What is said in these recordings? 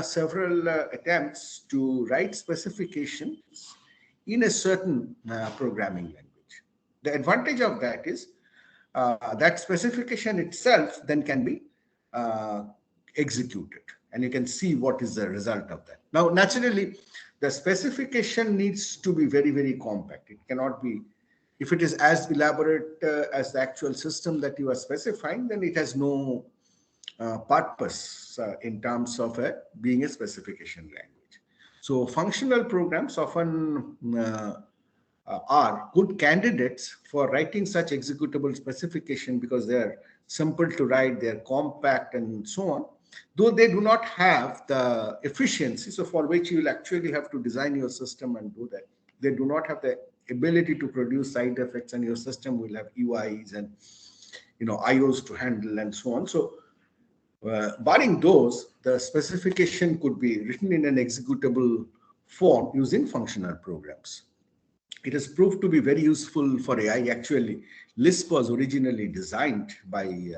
several attempts to write specifications in a certain programming language. The advantage of that is that specification itself then can be uh, executed, and you can see what is the result of that. Now, naturally, the specification needs to be very, very compact. It cannot be, if it is as elaborate as the actual system that you are specifying, then it has no purpose in terms of being a specification language. So functional programs often are good candidates for writing such executable specification because they are simple to write, they are compact, and so on. Though they do not have the efficiency, so for which you will actually have to design your system and do that. They do not have the ability to produce side effects, and your system will have UIs and IOs to handle and so on. So barring those, the specification could be written in an executable form using functional programs. It has proved to be very useful for AI. Actually, Lisp was originally designed by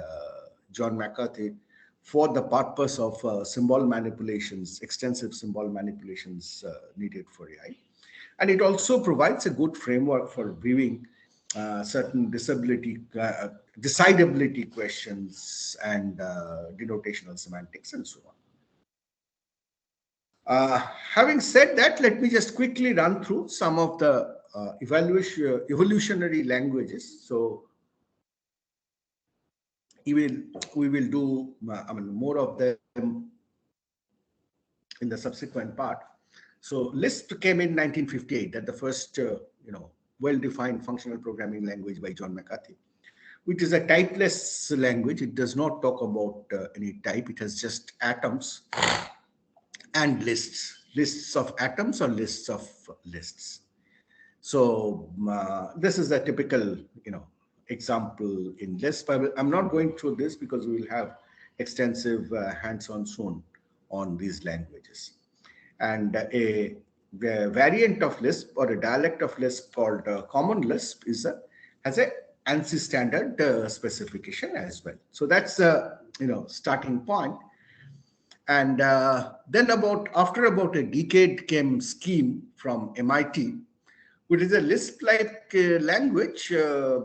John McCarthy for the purpose of symbol manipulations, extensive symbol manipulations needed for AI. And it also provides a good framework for viewing certain decidability questions and denotational semantics and so on. Having said that, let me just quickly run through some of the evolutionary languages. So we will do more of them in the subsequent part. So Lisp came in 1958, that the first well-defined functional programming language by John McCarthy, which is a typeless language. It does not talk about any type. It has just atoms and lists of atoms or lists of lists. So this is a typical example in Lisp. I'm not going through this because we will have extensive hands-on soon on these languages. And a variant of Lisp or a dialect of Lisp called Common Lisp has a ANSI standard specification as well. So that's the starting point. And then after about a decade came Scheme from MIT, which is a Lisp-like language,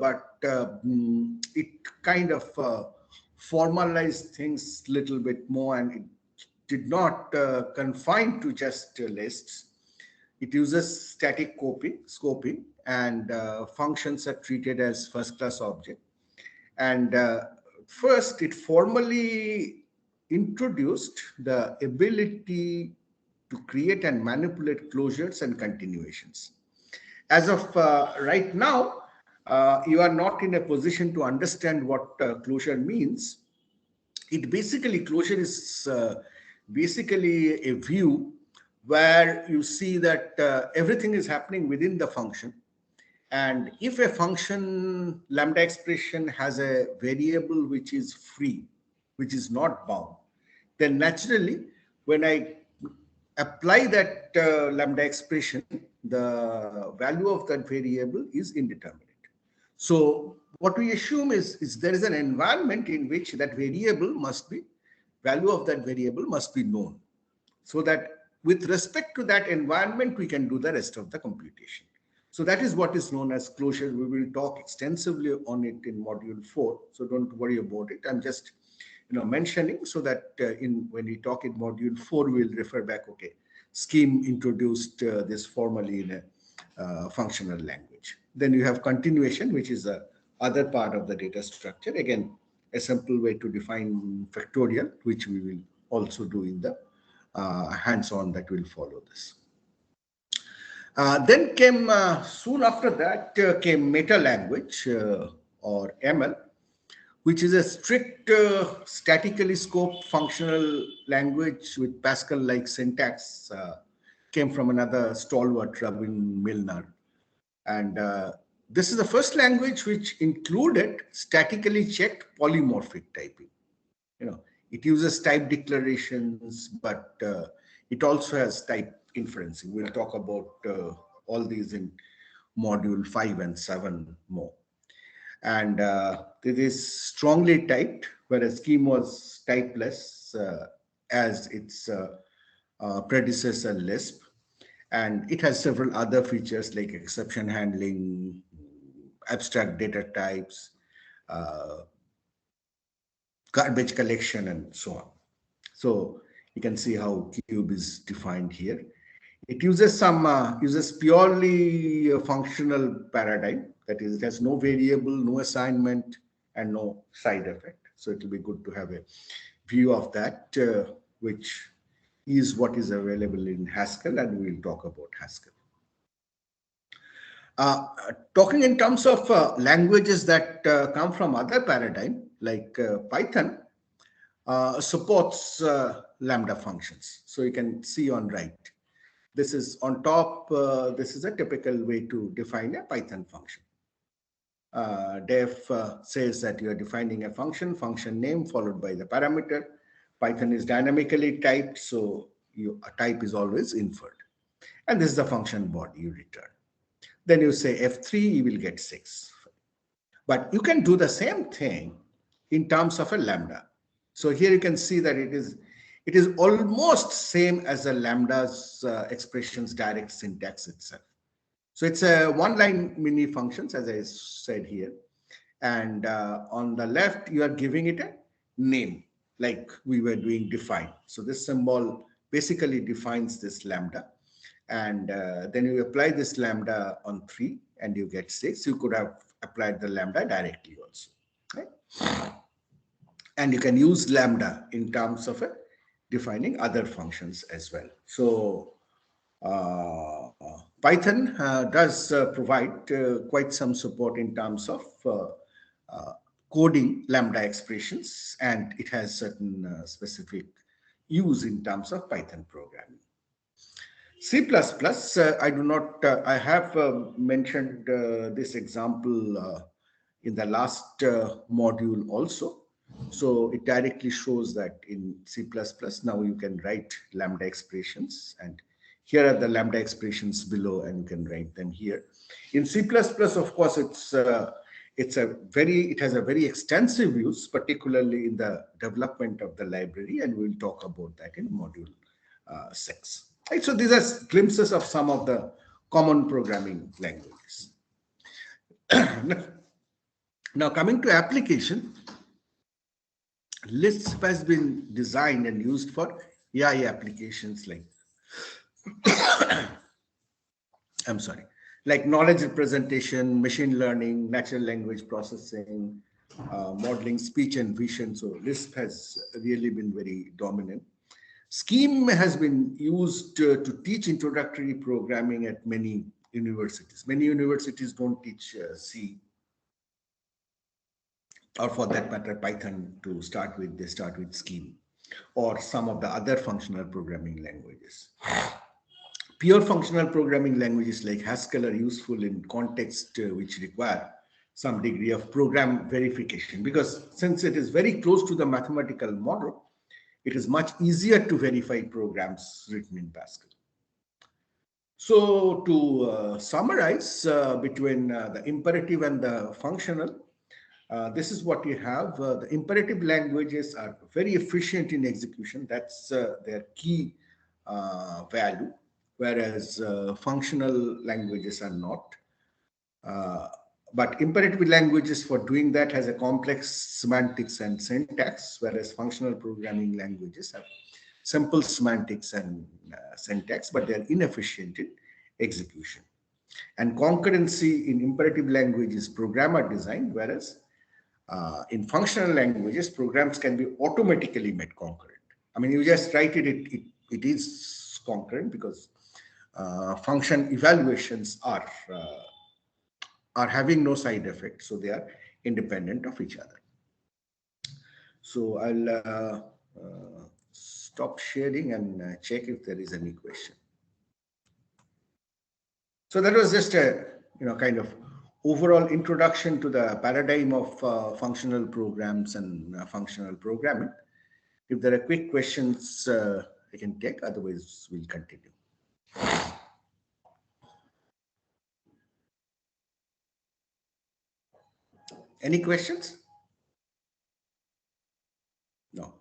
but it kind of formalized things a little bit more, and it did not confine to just lists. It uses static scoping, and functions are treated as first-class object. And first, it formally introduced the ability to create and manipulate closures and continuations. As of right now, you are not in a position to understand what closure means. Closure is basically a view where you see that everything is happening within the function. And if a function lambda expression has a variable which is free, which is not bound, then naturally, when I apply that lambda expression, the value of that variable is indeterminate. So what we assume is there is an environment in which that value of that variable must be known, so that with respect to that environment, we can do the rest of the computation. So that is what is known as closure. We will talk extensively on it in module 4. So don't worry about it. I'm just mentioning so that when we talk in module 4, we'll refer back, okay, Scheme introduced this formally in a functional language. Then you have continuation, which is the other part of the data structure. Again, a simple way to define factorial, which we will also do in the hands-on that will follow this. Then came, soon after that, came meta language or ML, which is a strict statically scoped functional language with Pascal-like syntax, came from another stalwart, Robin Milner. And this is the first language which included statically checked polymorphic typing. It uses type declarations, but it also has type inferencing. We'll talk about all these in module 5 and 7 more. And it is strongly typed, whereas Scheme was typeless. as its predecessor Lisp, and it has several other features like exception handling, abstract data types, uh, garbage collection, and so on. So you can see how cube is defined here. It uses purely a functional paradigm. That is, it has no variable, no assignment, and no side effect. So it will be good to have a view of that, which is what is available in Haskell, and we will talk about Haskell. Talking in terms of languages that come from other paradigm, like Python, supports Lambda functions. So you can see on right. This is on top. This is a typical way to define a Python function. Def says that you are defining a function name followed by the parameter. Python is dynamically typed, so a type is always inferred. And this is the function body you return. Then you say F3, you will get 6. But you can do the same thing in terms of a lambda. So here you can see that it is almost same as a lambda's expression's direct syntax itself. So it's a one-line mini functions, as I said here. And on the left, you are giving it a name, like we were doing define. So this symbol basically defines this lambda. And then you apply this lambda on 3 and you get 6. You could have applied the lambda directly also. Right? And you can use lambda in terms of defining other functions as well. So Python does provide quite some support in terms of coding lambda expressions, and it has certain specific use in terms of Python programming. C++, I do not, I have mentioned this example in the last module also. So it directly shows that in C++, now you can write lambda expressions, and here are the lambda expressions below, and you can write them here. In C++, of course, it has a very extensive use, particularly in the development of the library, and we'll talk about that in module 6. Right, so these are glimpses of some of the common programming languages. Now coming to application, Lisp has been designed and used for AI applications like, I'm sorry, like knowledge representation, machine learning, natural language processing, modeling speech and vision. So Lisp has really been very dominant. Scheme has been used to teach introductory programming at many universities. Many universities don't teach C, or for that matter, Python to start with. They start with Scheme or some of the other functional programming languages. Pure functional programming languages like Haskell are useful in context which require some degree of program verification, because since it is very close to the mathematical model, it is much easier to verify programs written in Pascal. So to summarize between the imperative and the functional, this is what you have. The imperative languages are very efficient in execution. That's their key value, whereas functional languages are not. But imperative languages for doing that has a complex semantics and syntax, whereas functional programming languages have simple semantics and syntax, but they're inefficient in execution. And concurrency in imperative language is programmer designed, whereas in functional languages, programs can be automatically made concurrent. I mean, you just write it is concurrent because function evaluations are having no side effect, so they are independent of each other. So I'll stop sharing and check if there is any question. So that was just a kind of overall introduction to the paradigm of functional programs and functional programming. If there are quick questions, I can take. Otherwise, we'll continue. Any questions? No.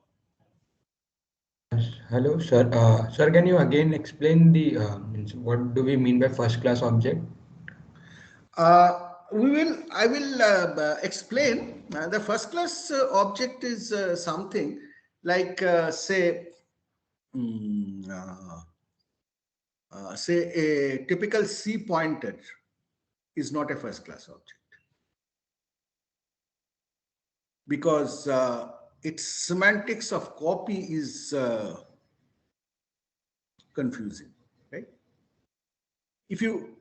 Hello, sir. Sir, can you again explain the what do we mean by first class object? I will explain. The first class object is something like, mm, uh, say a typical C pointer is not a first class object because its semantics of copy is confusing, right? If you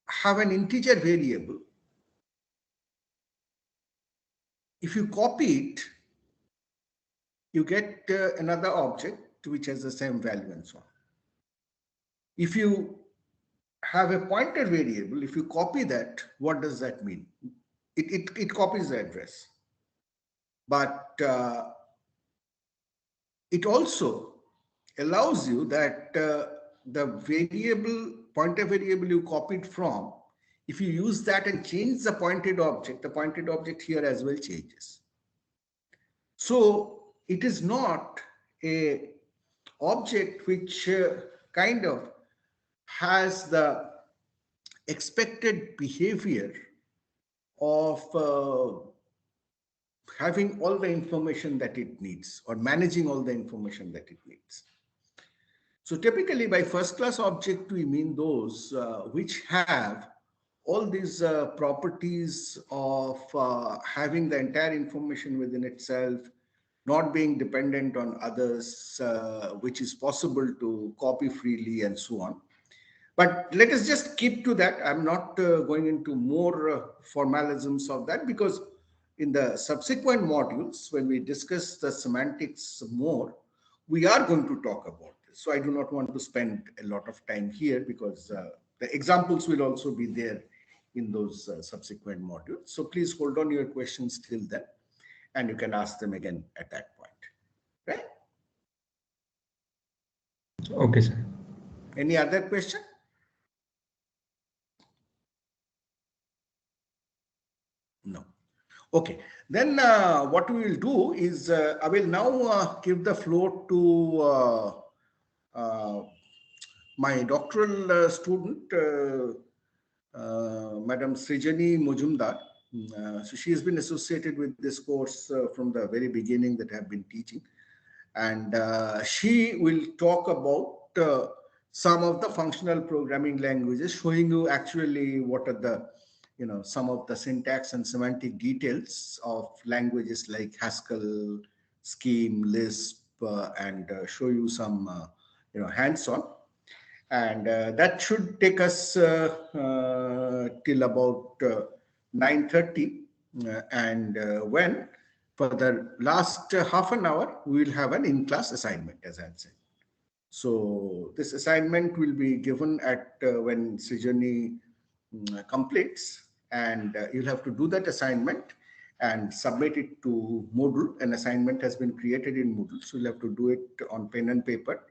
have an integer variable, if you copy it, you get another object which has the same value and so on. If you have a pointer variable, if you copy that, what does that mean? It copies the address. But it also allows you that the variable, pointer variable you copied from, if you use that and change the pointed object here as well changes. So it is not a object which kind of has the expected behavior of having all the information that it needs or managing all the information that it needs. So typically by first class object, we mean those which have all these properties of having the entire information within itself, not being dependent on others, which is possible to copy freely and so on. But let us just keep to that. I'm not going into more formalisms of that because in the subsequent modules, when we discuss the semantics more, we are going to talk about this. So I do not want to spend a lot of time here because the examples will also be there in those subsequent modules. So please hold on your questions till then, and you can ask them again at that point. Right? Okay, sir. Any other question? No. Okay, then what we will do is I will now give the floor to my doctoral student, Madam Srijani Mojumdar. So she has been associated with this course from the very beginning that I have been teaching. And she will talk about some of the functional programming languages, showing you actually what are the some of the syntax and semantic details of languages like Haskell, Scheme, Lisp, and show you some hands-on. And that should take us till about 9:30. And when for the last half an hour, we will have an in-class assignment, as I said. So this assignment will be given at when Srijani completes, and you'll have to do that assignment and submit it to Moodle. An assignment has been created in Moodle, so you'll have to do it on pen and paper.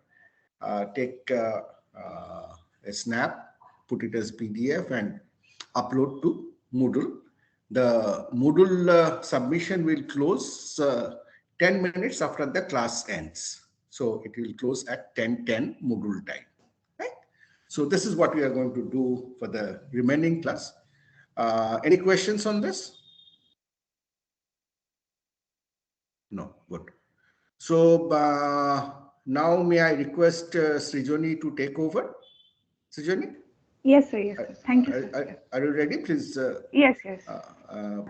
Take a snap, put it as PDF, and upload to Moodle. The Moodle submission will close 10 minutes after the class ends. So it will close at 10:10 Moodle time. Right? So this is what we are going to do for the remaining class. Any questions on this? No, good. So now may I request Srijani to take over? Srijani? Yes, sir. Yes, sir. Thank you, sir. Are you ready? Please Yes, yes.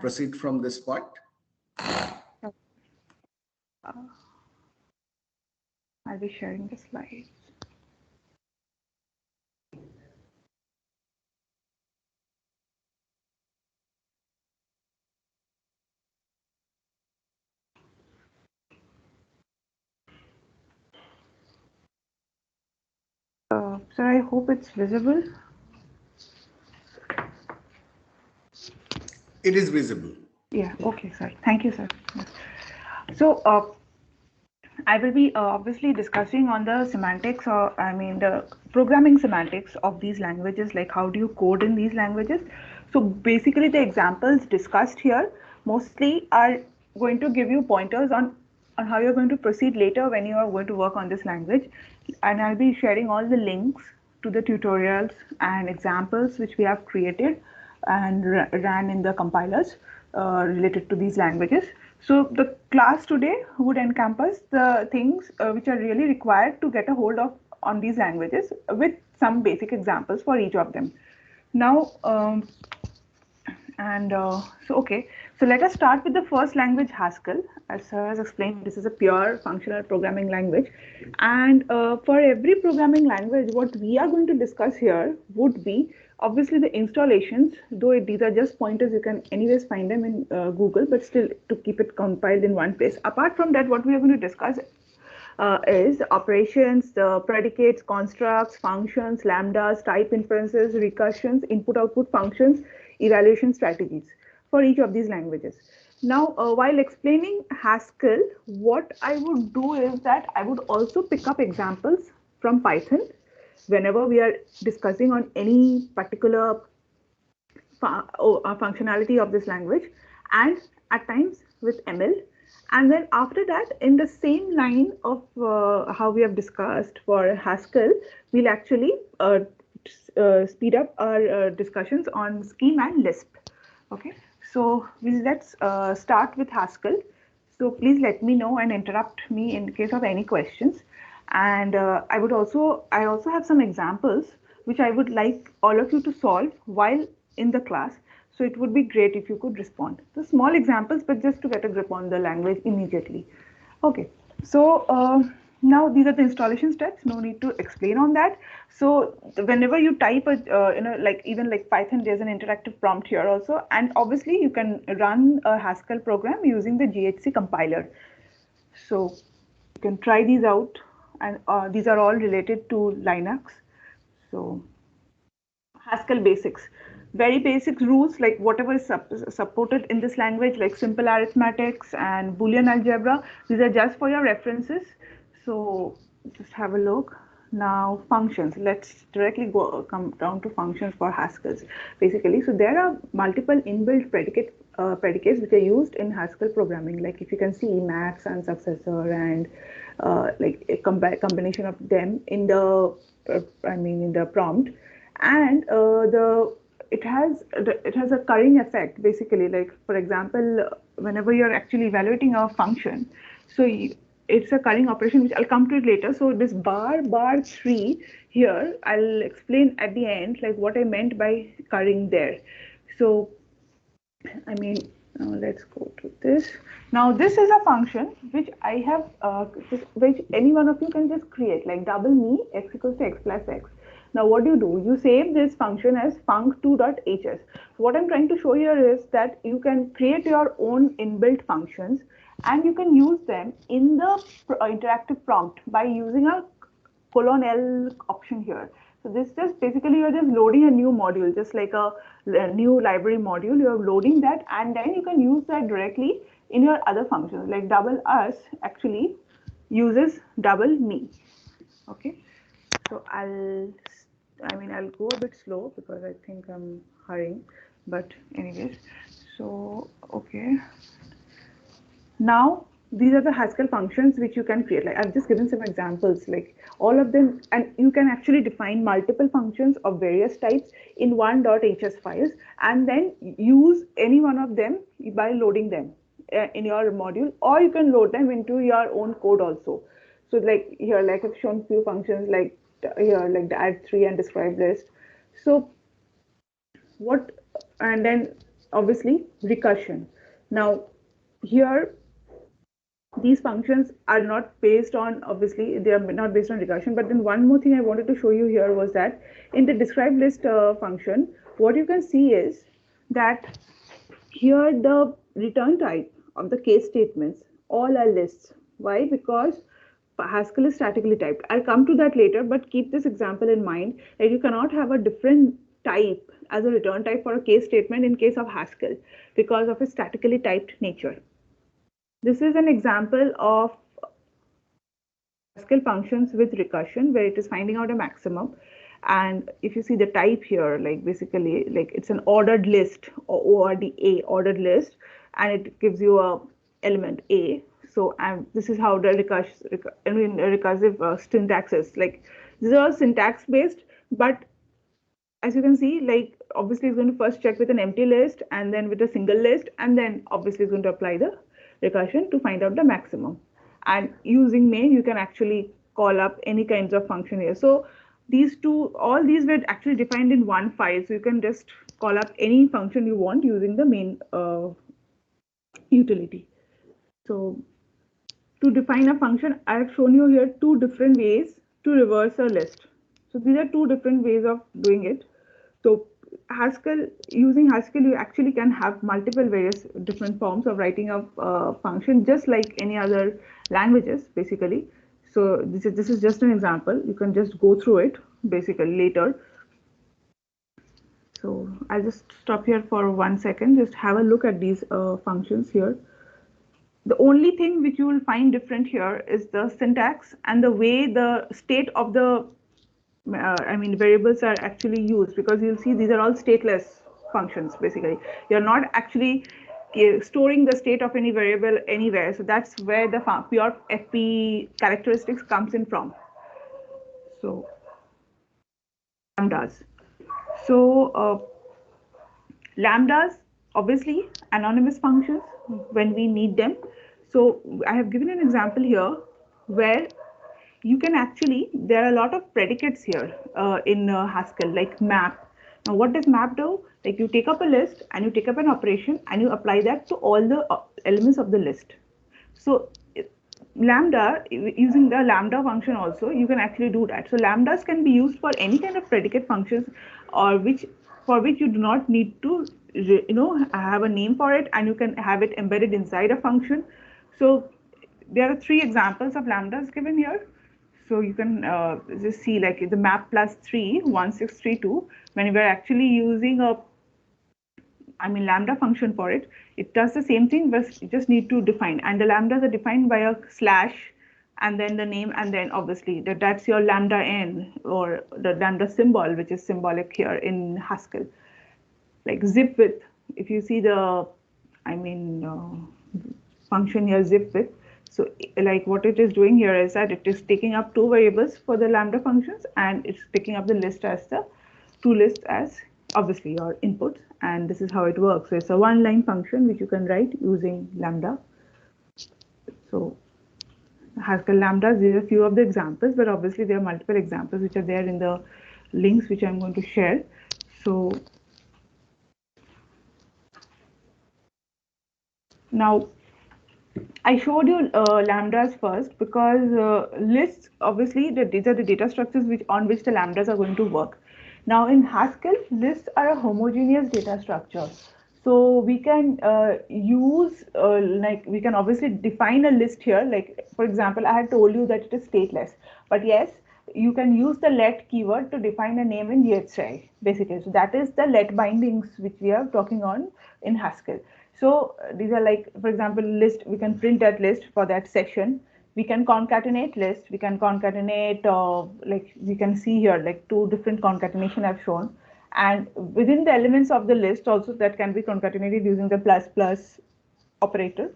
proceed from this point. I'll be sharing the slides. Sir, I hope it's visible. It is visible. Yeah, okay, sir. Thank you, sir. So, I will be obviously discussing on the semantics, or the programming semantics of these languages, like how do you code in these languages. So basically the examples discussed here mostly are going to give you pointers on on how you're going to proceed later when you are going to work on this language. And I'll be sharing all the links to the tutorials and examples which we have created and ran in the compilers related to these languages. So the class today would encompass the things which are really required to get a hold of on these languages with some basic examples for each of them. Now, so let us start with the first language, Haskell. As Sir has explained, this is a pure functional programming language. And for every programming language, what we are going to discuss here would be obviously the installations, though these are just pointers, you can anyways find them in Google, but still to keep it compiled in one place. Apart from that, what we are going to discuss is operations, the predicates, constructs, functions, lambdas, type inferences, recursions, input-output functions, evaluation strategies for each of these languages. Now, while explaining Haskell, what I would do is that I would also pick up examples from Python whenever we are discussing on any particular functionality of this language, and at times with ML. And then after that, in the same line of how we have discussed for Haskell, we'll actually speed up our discussions on Scheme and Lisp. Okay, so let's start with Haskell. So please let me know and interrupt me in case of any questions. And I also have some examples which I would like all of you to solve while in the class. So it would be great if you could respond. So small examples, but just to get a grip on the language immediately. Okay, so now these are the installation steps. No need to explain on that. So whenever you type like even like Python, there's an interactive prompt here also, and obviously you can run a Haskell program using the GHC compiler. So you can try these out, and these are all related to Linux. So Haskell basics. Very basic rules, like whatever is supported in this language, like simple arithmetics and Boolean algebra, these are just for your references. So just have a look. Now functions, let's directly come down to functions for Haskells basically. So there are multiple inbuilt predicates which are used in Haskell programming, like if you can see Emacs and successor and like a combination of them in the in the prompt. And it has a currying effect basically, like for example, whenever you're actually evaluating a function, so it's a currying operation, which I'll come to it later. So this bar 3 here, I'll explain at the end like what I meant by currying there. So let's go to this. Now this is a function which I have which any one of you can just create, like double me x equals to x plus x. Now what do? You save this function as func2.hs. So what I'm trying to show here is that you can create your own inbuilt functions and you can use them in the interactive prompt by using a :L option here. So this just basically you're just loading a new module, just like a new library module. You're loading that and then you can use that directly in your other functions, like double us actually uses double me. Okay, so I'll go a bit slow because I think I'm hurrying, but anyways, so okay. Now these are the Haskell functions which you can create. Like I've just given some examples, like all of them, and you can actually define multiple functions of various types in one .hs files and then use any one of them by loading them in your module, or you can load them into your own code also. So like here, like I've shown few functions like here, like the add 3 and describe list. So and then obviously recursion. Now here, these functions are not based on, obviously they are not based on recursion, but then one more thing I wanted to show you here was that in the describe list function, what you can see is that here the return type of the case statements all are lists. Why? Because Haskell is statically typed. I'll come to that later, but keep this example in mind that you cannot have a different type as a return type for a case statement in case of Haskell because of its statically typed nature. This is an example of Haskell functions with recursion where it is finding out a maximum. And if you see the type here, like basically like it's an ordered list or ORDA, ordered list, and it gives you a element A. So this is how the recursive syntax is. Like these are all syntax based, but as you can see, like obviously it's going to first check with an empty list and then with a single list, and then obviously it's going to apply the recursion to find out the maximum. And using main, you can actually call up any kinds of function here. So all these were actually defined in one file. So you can just call up any function you want using the main utility. So to define a function, I have shown you here two different ways to reverse a list. So these are two different ways of doing it. So Haskell, using Haskell, you actually can have multiple various different forms of writing a function, just like any other languages, basically. So this is just an example. You can just go through it basically later. So I'll just stop here for 1 second. Just have a look at these functions here. The only thing which you will find different here is the syntax and the way the state of the variables are actually used, because you'll see these are all stateless functions. Basically, you're not actually storing the state of any variable anywhere. So that's where the pure FP characteristics comes in from. So lambdas. So lambdas, obviously anonymous functions when we need them. So I have given an example here where you can actually, there are a lot of predicates here in Haskell, like map. Now what does map do? Like you take up a list and you take up an operation and you apply that to all the elements of the list. So lambda, using the lambda function also, you can actually do that. So lambdas can be used for any kind of predicate functions, or for which you do not need to have a name for it, and you can have it embedded inside a function. So there are 3 examples of lambdas given here. So you can just see like the map plus 3 1632, when we are actually using a lambda function for it, it does the same thing, but you just need to define, and the lambdas are defined by a slash and then the name, and then obviously that's your lambda n, or the lambda symbol, which is symbolic here in Haskell. Like zip width, if you see the function here, zip width. So like what it is doing here is that it is taking up 2 variables for the lambda functions, and it's picking up the list as the 2 lists as obviously your inputs, and this is how it works. So it's a 1-line function which you can write using lambda. So Haskell lambdas, these are a few of the examples, but obviously there are multiple examples which are there in the links which I'm going to share. So now I showed you lambdas first because lists, obviously these are the data structures on which the lambdas are going to work. Now in Haskell, lists are a homogeneous data structure. So we can we can obviously define a list here. Like for example, I had told you that it is stateless, but yes, you can use the let keyword to define a name in GHI basically. So that is the let bindings which we are talking on in Haskell. So these are like, for example, list, we can print that list for that section. We can concatenate list, we can concatenate, like we can see here, like 2 different concatenation I've shown. And within the elements of the list also, that can be concatenated using the plus operator.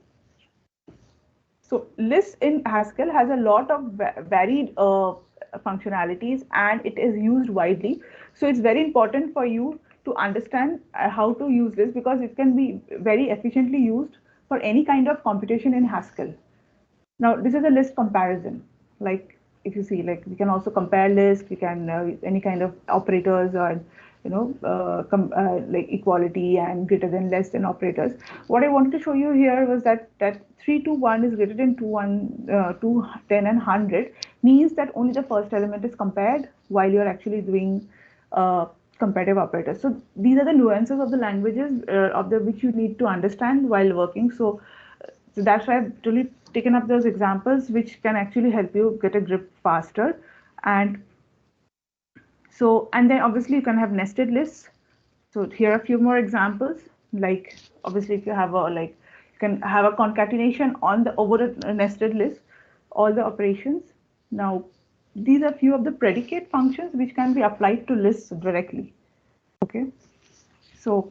So list in Haskell has a lot of varied functionalities, and it is used widely. So it's very important for you to understand how to use this, because it can be very efficiently used for any kind of computation in Haskell. Now this is a list comparison. Like if you see, like we can also compare lists, we can any kind of operators, or like equality and greater than, less than operators. What I wanted to show you here was that 3 to 1 is greater than 2, 10 and 100 means that only the first element is compared while you're actually doing comparative operators. So these are the nuances of the languages which you need to understand while working. So that's why I've really taken up those examples which can actually help you get a grip faster. And then obviously you can have nested lists. So here are a few more examples. Like obviously if you have you can have a concatenation on the over a nested list, all the operations. Now these are few of the predicate functions which can be applied to lists directly. Okay, so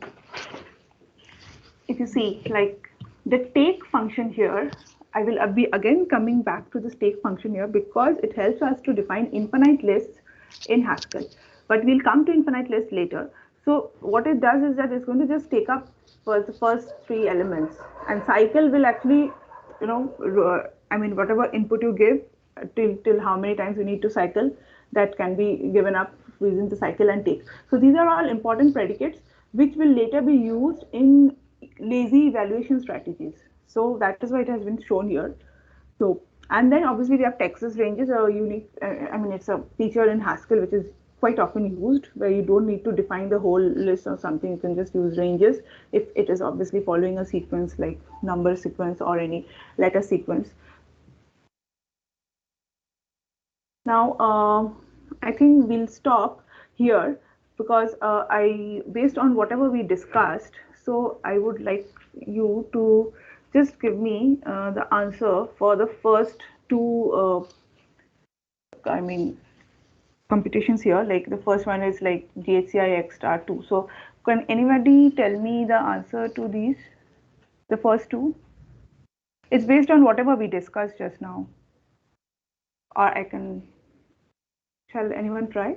if you see, like the take function here, I will be again coming back to the stake function here because it helps us to define infinite lists in Haskell. But we'll come to infinite list later. So what it does is that it's going to just take up for the first three elements, and cycle will actually, I mean, whatever input you give till how many times you need to cycle, that can be given up using the cycle and take. So these are all important predicates which will later be used in lazy evaluation strategies. So that is why it has been shown here. So, and then obviously we have Texas ranges, a unique, I mean, it's a feature in Haskell which is quite often used, where you don't need to define the whole list or something. You can just use ranges if it is obviously following a sequence like number sequence or any letter sequence. Now, I think we'll stop here because based on whatever we discussed, so I would like you to just give me the answer for the first two, I mean, computations here. Like the first one is like GHCI X star 2. So can anybody tell me the answer to these, the first two? It's based on whatever we discussed just now. Or I can, shall anyone try?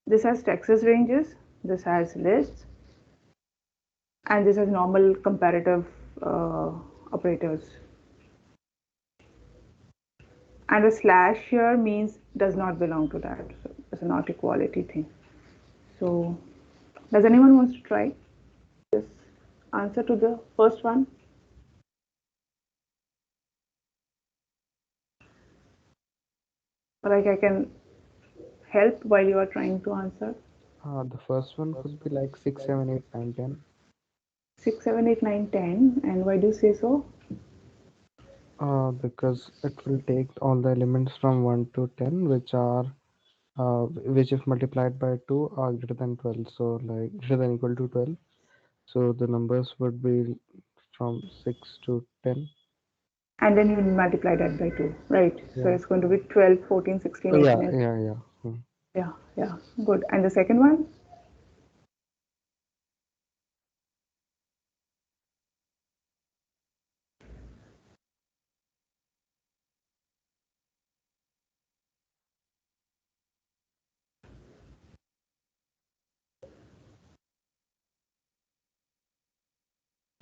This has Texas ranges, this has lists, and this has normal comparative operators. And a slash here means does not belong to that. So it's a not equality thing. So does anyone wants to try this answer to the first one? Like I can help while you are trying to answer. The first one could be like 6, 7, 8, 9, 10. 6, 7, 8, 9, 10. And why do you say so? Because it will take all the elements from 1 to 10, which are which if multiplied by 2 are greater than 12. So like greater than equal to 12. So the numbers would be from 6 to 10. And then you multiply that by 2, right? Yeah. So it's going to be 12, 14, 16, 18. Yeah. Yeah, good. And the second one?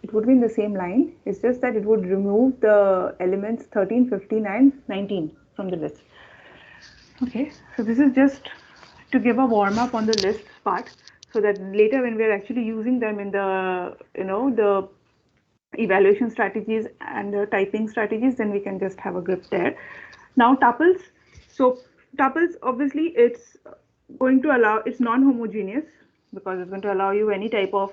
It would be in the same line. It's just that it would remove the elements 13, 15, and 19 from the list. Okay, so this is just to give a warm up on the list part, so that later when we're actually using them in the, the evaluation strategies and the typing strategies, then we can just have a grip there. Now tuples. So tuples, obviously it's going to allow, it's non-homogeneous because it's going to allow you any type of,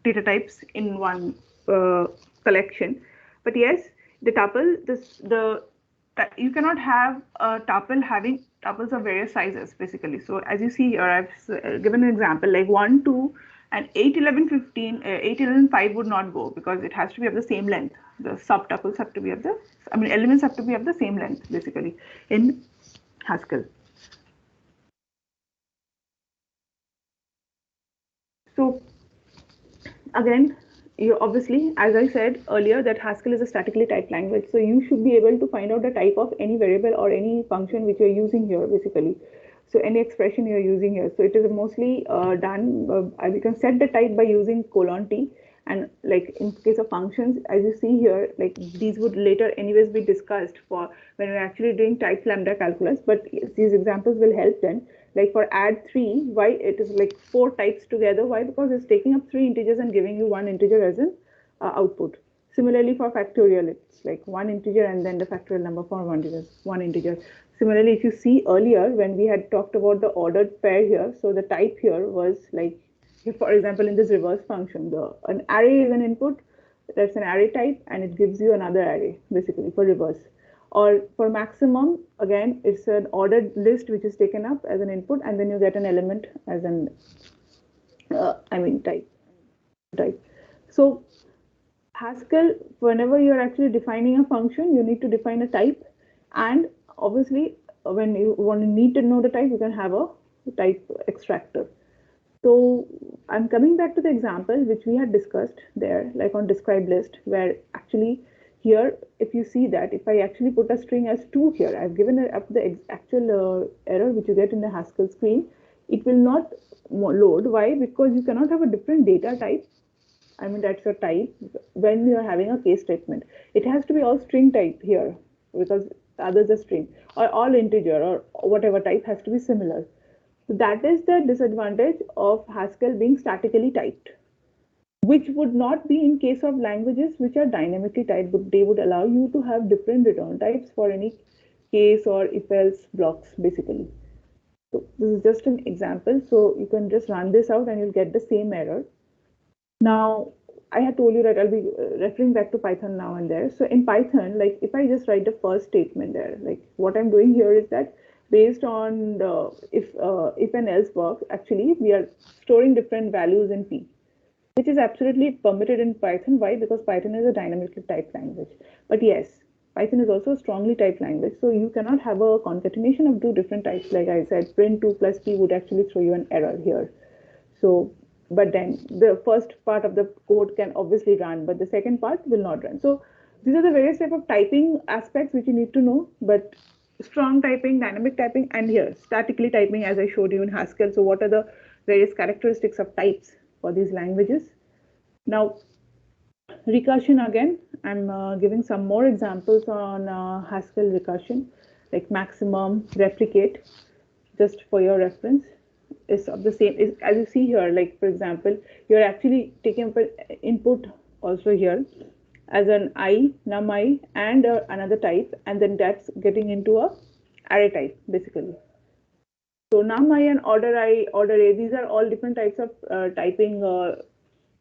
data types in one collection. But yes, the tuple, you cannot have a tuple having tuples of various sizes basically. So as you see here, I've given an example like 1, 2, and 8, 11, 15, 8, 11, 5 would not go because it has to be of the same length. The subtuples have to be of the, elements have to be of the same length basically in Haskell. So again, you obviously, as I said earlier, that Haskell is a statically typed language. So you should be able to find out the type of any variable or any function which you're using here basically. So any expression you're using here. So it is mostly done, you can set the type by using :t. And like in case of functions, as you see here, like these would later anyways be discussed for when we're actually doing type lambda calculus, but these examples will help then. Like for add 3, why it is like 4 types together? Why? Because it's taking up 3 integers and giving you 1 integer as an output. Similarly for factorial, it's like 1 integer and then the factorial number for 1 integer. Similarly, if you see earlier when we had talked about the ordered pair here, so the type here was like, for example, in this reverse function, an array is an input, that's an array type, and it gives you another array basically for reverse. Or for maximum, again, it's an ordered list which is taken up as an input, and then you get an element as an, type. So Haskell, whenever you're actually defining a function, you need to define a type, and obviously when you need to know the type, you can have a type extractor. So I'm coming back to the example which we had discussed there, like on describe list, where actually here, if you see that, if I actually put a string as 2 here, I've given up the actual error which you get in the Haskell screen. It will not load. Why? Because you cannot have a different data type. I mean, that's your type when you're having a case statement. It has to be all string type here because the others are string, or all integer, or whatever type has to be similar. So that is the disadvantage of Haskell being statically typed, which would not be in case of languages which are dynamically typed, but they would allow you to have different return types for any case or if else blocks basically. So this is just an example. So you can just run this out and you'll get the same error. Now, I had told you that I'll be referring back to Python now and there. So in Python, like if I just write the first statement there, like what I'm doing here is that based on the if and else work, actually we are storing different values in P, which is absolutely permitted in Python. Why? Because Python is a dynamically typed language. But yes, Python is also a strongly typed language. So you cannot have a concatenation of two different types. Like I said, print 2 plus P would actually throw you an error here. So, but then the first part of the code can obviously run, but the second part will not run. So these are the various type of typing aspects which you need to know, but strong typing, dynamic typing, and here statically typing, as I showed you in Haskell. So what are the various characteristics of types for these languages? Now, recursion again, I'm giving some more examples on Haskell recursion, like maximum, replicate, just for your reference. Is of the same is, as you see here, like for example, you're actually taking up an input also here as an I, num I, and another type, and then that's getting into a array type basically. So num I and order I, order A, these are all different types of typing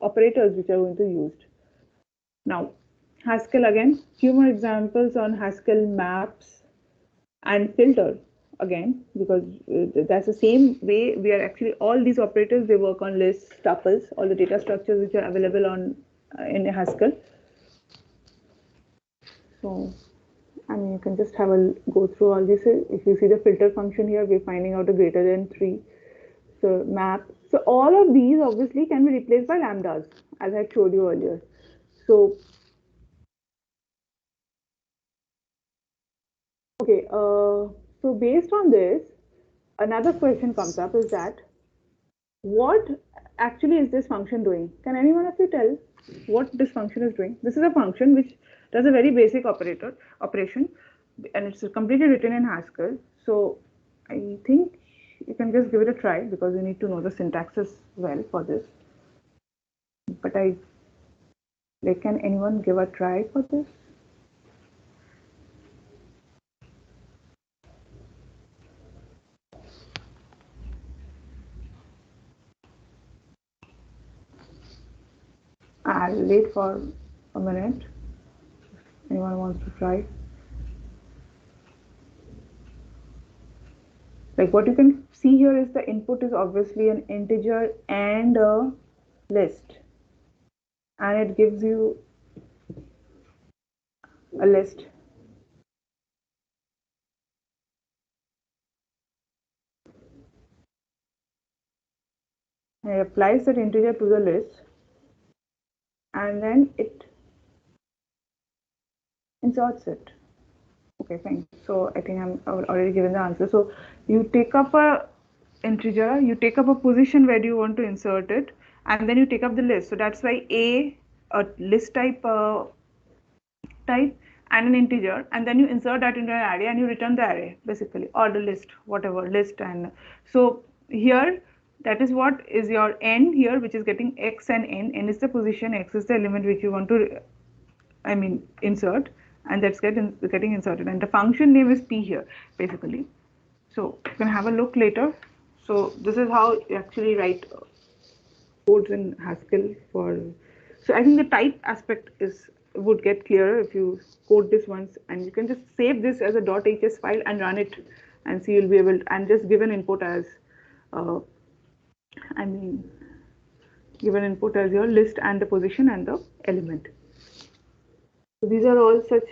operators which are going to be used. Now, Haskell again, few more examples on Haskell maps and filter again, because that's the same way we are actually, all these operators, they work on lists, tuples, all the data structures which are available on in Haskell. So, I mean, you can just have a go through all this. If you see the filter function here, we're finding out a greater than 3. So map. So all of these obviously can be replaced by lambdas, as I showed you earlier. So, okay, so based on this, another question comes up is that what actually is this function doing? Can anyone of you tell what this function is doing? This is a function which does a very basic operation, and it's completely written in Haskell. So I think you can just give it a try because you need to know the syntax as well for this. But can anyone give a try for this? I'll wait for a minute. Anyone wants to try? Like what you can see here is the input is obviously an integer and a list, and it gives you a list. And it applies that integer to the list, and then it inserts it. Okay, fine. So I think I've already given the answer. So you take up a integer, you take up a position where do you want to insert it, and then you take up the list. So that's why a list type and an integer, and then you insert that into an array and you return the array basically, or the list, whatever list. And so here that is what is your n here, which is getting x and n is the position, x is the element which you want to insert, and that's getting inserted, and the function name is p here basically. So you can have a look later. So this is how you actually write codes in Haskell for. So I think the type aspect would get clearer if you code this once, and you can just save this as a .hs file and run it, and see you'll be able to, and just give an input as give an input as your list and the position and the element. So these are all such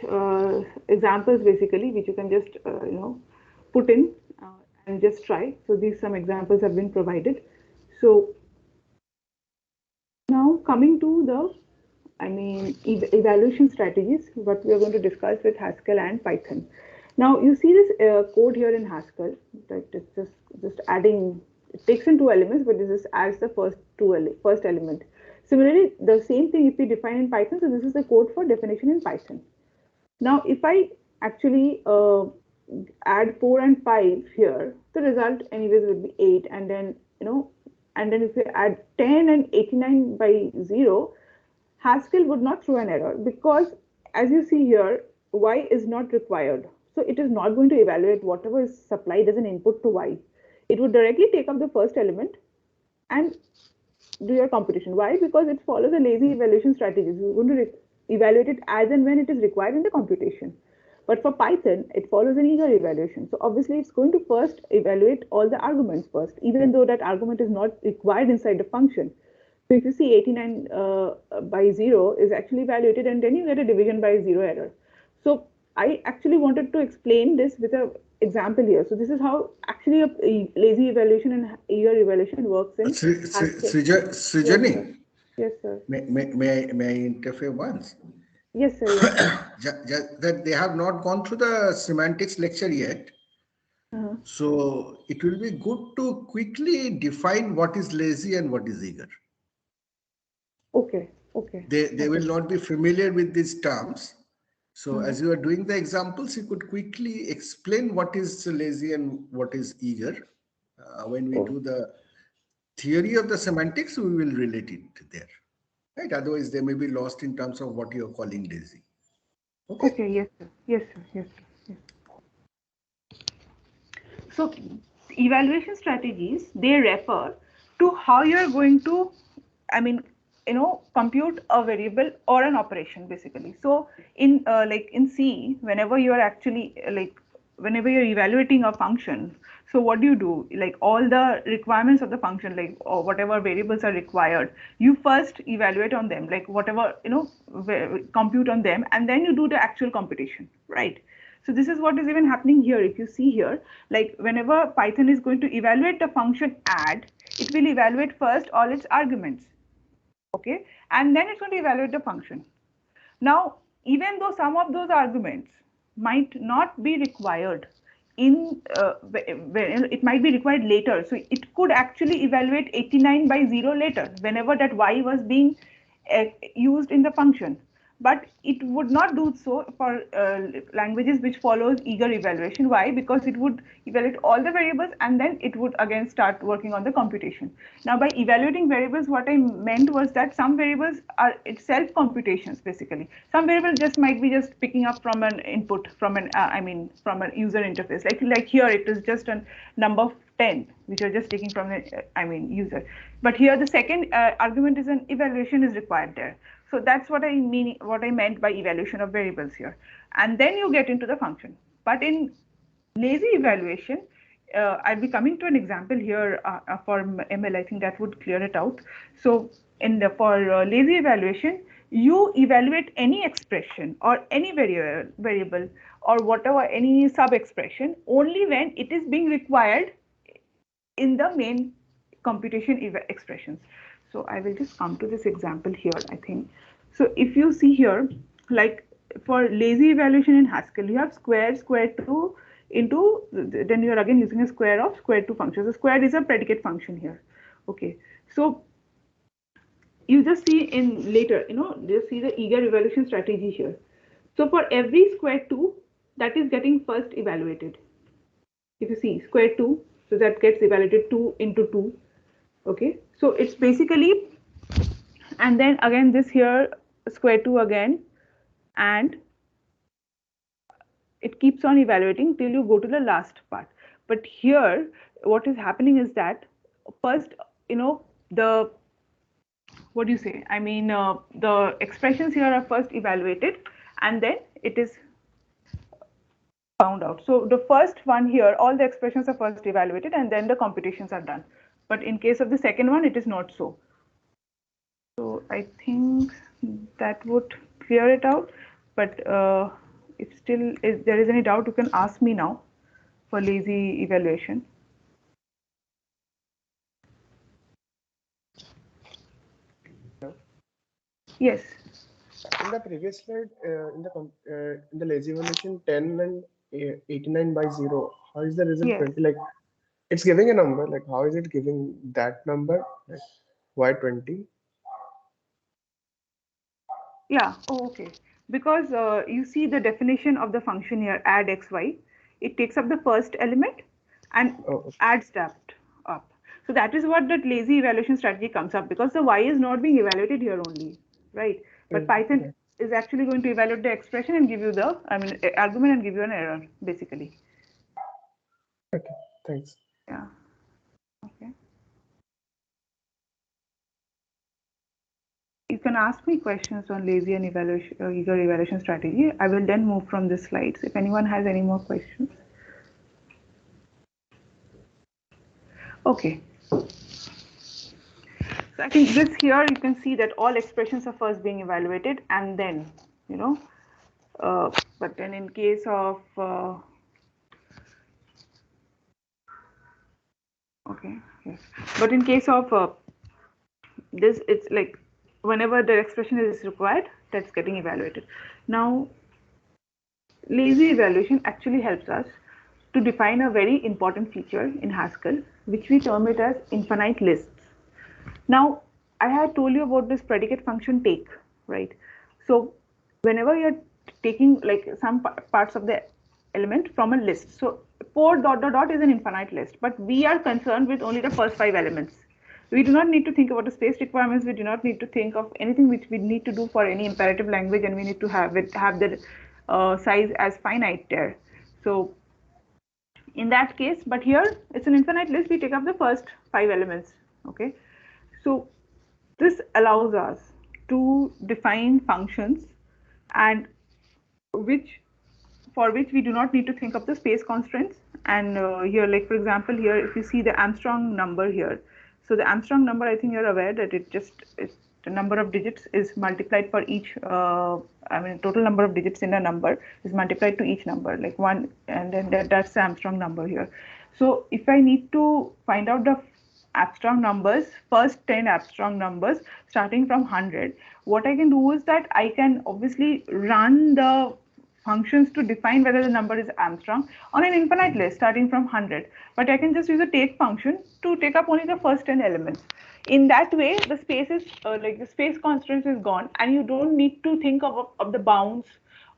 examples basically which you can just put in and just try. So these some examples have been provided. So Now coming to the, evaluation strategies, what we are going to discuss with Haskell and Python. Now you see this code here in Haskell that it's just adding. It takes in two elements, but this is adds the first element. Similarly, the same thing if we define in Python. So this is the code for definition in Python. Now, if I actually add 4 and 5 here, the result anyways would be 8, and then and then if we add 10 and 89 by 0, Haskell would not throw an error because as you see here, y is not required. So it is not going to evaluate whatever is supplied as an input to y. It would directly take up the first element and do your computation. Why? Because it follows a lazy evaluation strategy. You're going to evaluate it as and when it is required in the computation. But for Python, it follows an eager evaluation. So obviously, it's going to first evaluate all the arguments first, even though that argument is not required inside the function. So if you see 89 by 0 is actually evaluated, and then you get a division by 0 error. So I actually wanted to explain this with an example here. So this is how actually a lazy evaluation and eager evaluation works in Srijani, Yes, sir. may I interfere once? Yes, sir. Yes. Just that they have not gone through the semantics lecture yet. So it will be good to quickly define what is lazy and what is eager. Okay. Okay. They will not be familiar with these terms. So as you are doing the examples, you could quickly explain what is lazy and what is eager. When we do the theory of the semantics, we will relate it there. Right? Otherwise, they may be lost in terms of what you are calling lazy. Okay. Okay. Yes, sir. Yes, sir. Yes, sir. Yes. So evaluation strategies, they refer to how you're going to, compute a variable or an operation basically. So in in C, whenever you are actually whenever you're evaluating a function, so what do? Like all the requirements of the function, like or whatever variables are required, you first evaluate on them, like whatever, compute on them, and then you do the actual computation, right? So this is what is even happening here. If you see here, like whenever Python is going to evaluate the function add, it will evaluate first all its arguments, okay? And then it's going to evaluate the function. Now, even though some of those arguments might not be required in, it might be required later. So it could actually evaluate 89 by 0 later, whenever that y was being used in the function. But it would not do so for languages which follows eager evaluation. Why? Because it would evaluate all the variables and then it would again start working on the computation. Now, by evaluating variables, what I meant was that some variables are itself computations basically. Some variable just might be just picking up from an input from an from a user interface. Like here, it is just a number 10, which are just taking from the user. But here, the second argument is an evaluation is required there. So that's what I mean. What I meant by evaluation of variables here, and then you get into the function. But in lazy evaluation, I'll be coming to an example here for ML. I think that would clear it out. So for lazy evaluation, you evaluate any expression or any variable or whatever, any sub expression only when it is being required in the main computation expressions. So I will just come to this example here, I think. So if you see here, like for lazy evaluation in Haskell, you have square 2 into, then you are again using a square of square 2 function. So square is a predicate function here. Okay. So you just see in later, just see the eager evaluation strategy here. So for every square 2, that is getting first evaluated. If you see square 2, so that gets evaluated 2 into 2. Okay, so it's basically, and then again this here square 2 again, and it keeps on evaluating till you go to the last part. But here what is happening is that first, the, what do you say, the expressions here are first evaluated and then it is found out. So the first one here, all the expressions are first evaluated and then the computations are done. But in case of the second one, it is not so. So I think that would clear it out. But if there is any doubt, you can ask me now for lazy evaluation. Yes. In the previous slide, in the lazy evaluation 10 and 89 by 0, how is the result Yes. 20? Like it's giving a number. Like how is it giving that number? Like why 20? Yeah. Oh, okay. Because you see the definition of the function here, add xy. It takes up the first element and Oh, adds that up. So that is what that lazy evaluation strategy comes up, because the y is not being evaluated here only, right? But Python okay. is actually going to evaluate the expression and give you the, argument and give you an error, basically. Okay. Thanks. Yeah. Okay. You can ask me questions on lazy and eager evaluation strategy. I will then move from the slides if anyone has any more questions. Okay. So I think this here you can see that all expressions are first being evaluated and then, but then in case of, okay, yes. But in case of this, it's like whenever the expression is required, that's getting evaluated. Now, lazy evaluation actually helps us to define a very important feature in Haskell, which we term it as infinite lists. Now, I had told you about this predicate function take, right? So, whenever you're taking like some parts of the element from a list, so for dot dot dot is an infinite list, but we are concerned with only the first 5 elements. We do not need to think about the space requirements. We do not need to think of anything which we need to do for any imperative language, and we need to have the size as finite there. So in that case, but here it's an infinite list. We take up the first 5 elements. Okay, so this allows us to define functions and which for which we do not need to think of the space constraints. And here, like for example, here if you see the Armstrong number here, so the Armstrong number, I think you're aware that it's the number of digits is multiplied for each, total number of digits in a number is multiplied to each number, like 1, and then that's the Armstrong number here. So if I need to find out the Armstrong numbers, first 10 Armstrong numbers starting from 100, what I can do is that I can obviously run the functions to define whether the number is Armstrong on an infinite list starting from 100, but I can just use a take function to take up only the first 10 elements. In that way, the space is like the space constraint is gone, and you don't need to think of the bounds.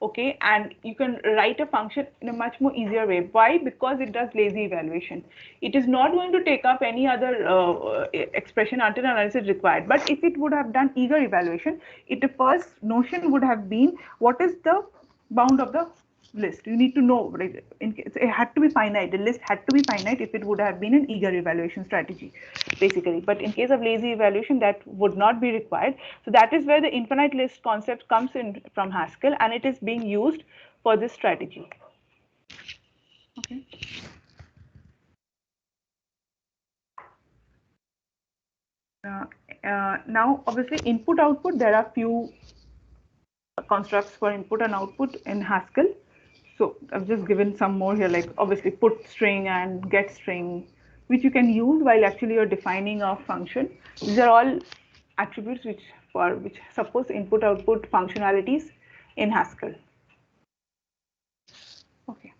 Okay, and you can write a function in a much more easier way. Why? Because it does lazy evaluation. It is not going to take up any other expression until unless it's required. But if it would have done eager evaluation, the first notion would have been what is the bound of the list. You need to know, like, it had to be finite. The list had to be finite if it would have been an eager evaluation strategy, basically. But in case of lazy evaluation, that would not be required. So that is where the infinite list concept comes in from Haskell, and it is being used for this strategy. Okay. Now, obviously, input output. There are few constructs for input and output in Haskell. So I've just given some more here, like obviously put string and get string, which you can use while actually you're defining a function. These are all attributes which suppose input output functionalities in Haskell. Okay.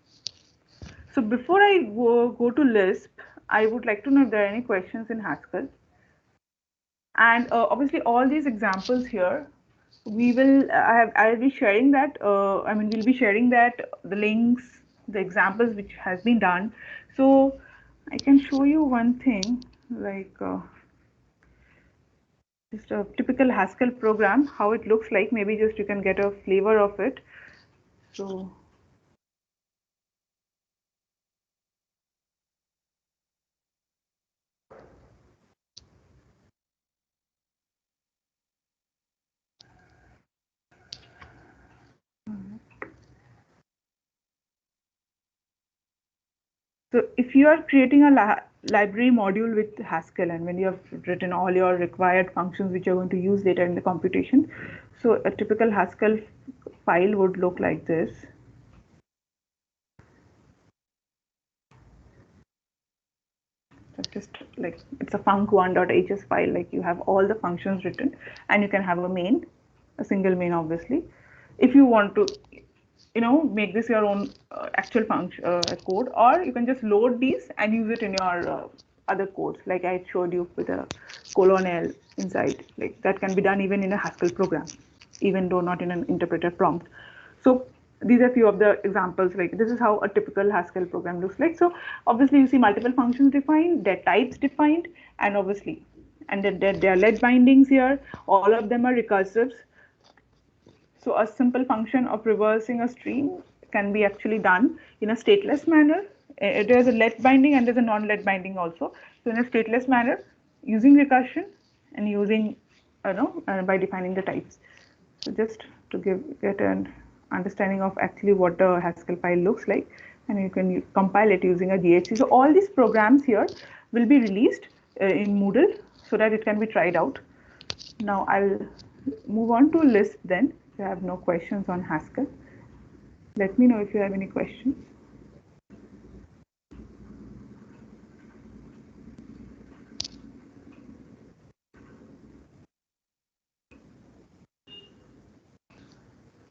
So before I go to Lisp, I would like to know if there are any questions in Haskell. And obviously all these examples here, I'll be sharing that, we'll be sharing that, the links, the examples which has been done. So I can show you one thing, like just a typical Haskell program, how it looks like. Maybe just you can get a flavor of it. So So if you are creating a library module with Haskell, and when you have written all your required functions which you're going to use later in the computation, so a typical Haskell file would look like this. It's just like it's a func1.hs file. Like you have all the functions written, and you can have a main, a single main, obviously. If you want to, make this your own actual function code, or you can just load these and use it in your other codes, like I showed you with a colonel inside. Like that can be done even in a Haskell program, even though not in an interpreter prompt. So these are few of the examples. Like this is how a typical Haskell program looks like. So obviously you see multiple functions defined, their types defined, and obviously, and then there are let bindings here. All of them are recursives. So a simple function of reversing a stream can be actually done in a stateless manner. There's a let binding and there's a non-let binding also. So in a stateless manner, using recursion and using, by defining the types. So just to get an understanding of actually what a Haskell file looks like, and you can compile it using a GHC. So all these programs here will be released in Moodle so that it can be tried out. Now I'll move on to Lisp then. If you have no questions on Haskell, let me know if you have any questions.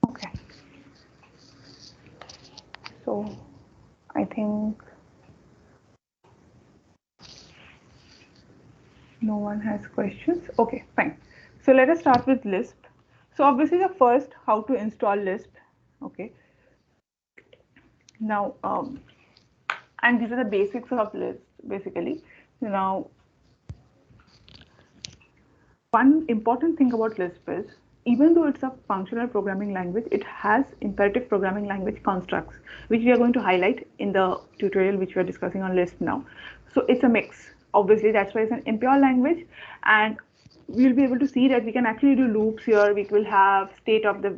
Okay. So I think no one has questions. Okay, fine. So let us start with Lisp. So obviously the first, how to install Lisp. Okay. Now, and these are the basics of Lisp basically. Now, one important thing about Lisp is, even though it's a functional programming language, it has imperative programming language constructs, which we are going to highlight in the tutorial which we are discussing on Lisp now. So it's a mix. Obviously, that's why it's an impure language, and we'll be able to see that we can actually do loops here. We will have state of the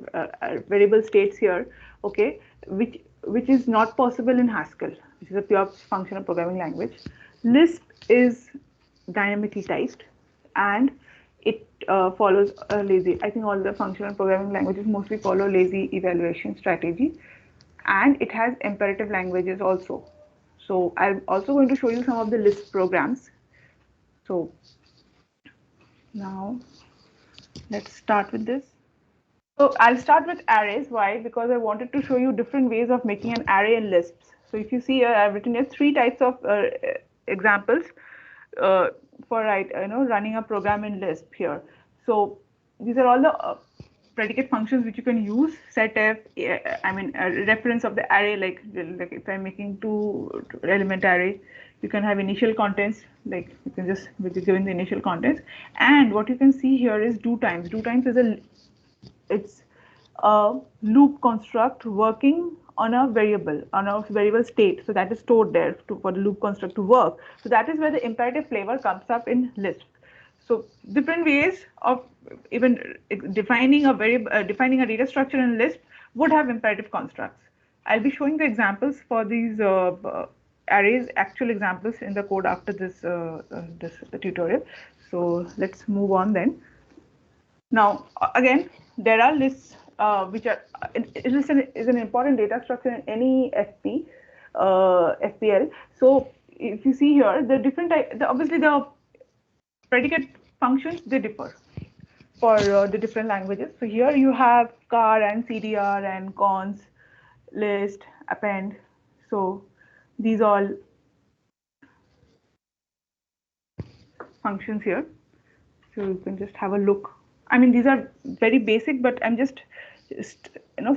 variable states here, okay, which is not possible in Haskell, which is a pure functional programming language. Lisp is dynamically typed, and it follows a lazy. I think all the functional programming languages mostly follow lazy evaluation strategy, and it has imperative languages also. So I'm also going to show you some of the Lisp programs. So now let's start with this. So I'll start with arrays. Why? Because I wanted to show you different ways of making an array in Lisp. So if you see here, I've written here 3 types of examples for running a program in Lisp here. So these are all the predicate functions which you can use. Setf, a reference of the array, like if I'm making 2 element array, you can have initial contents, like you can just given the initial contents. And what you can see here is do times. Do times is it's a loop construct working on a variable state. So that is stored there for the loop construct to work. So that is where the imperative flavor comes up in Lisp. So different ways of even defining a data structure in Lisp would have imperative constructs. I'll be showing the examples for these arrays, actual examples in the code after this tutorial. So let's move on then. Now, again, there are lists which are list is an important data structure in any FPL. So if you see here, the different obviously the predicate functions, they differ for the different languages. So here you have car and CDR and cons, list, append. So these all functions here. So you can just have a look. I mean, these are very basic, but I'm just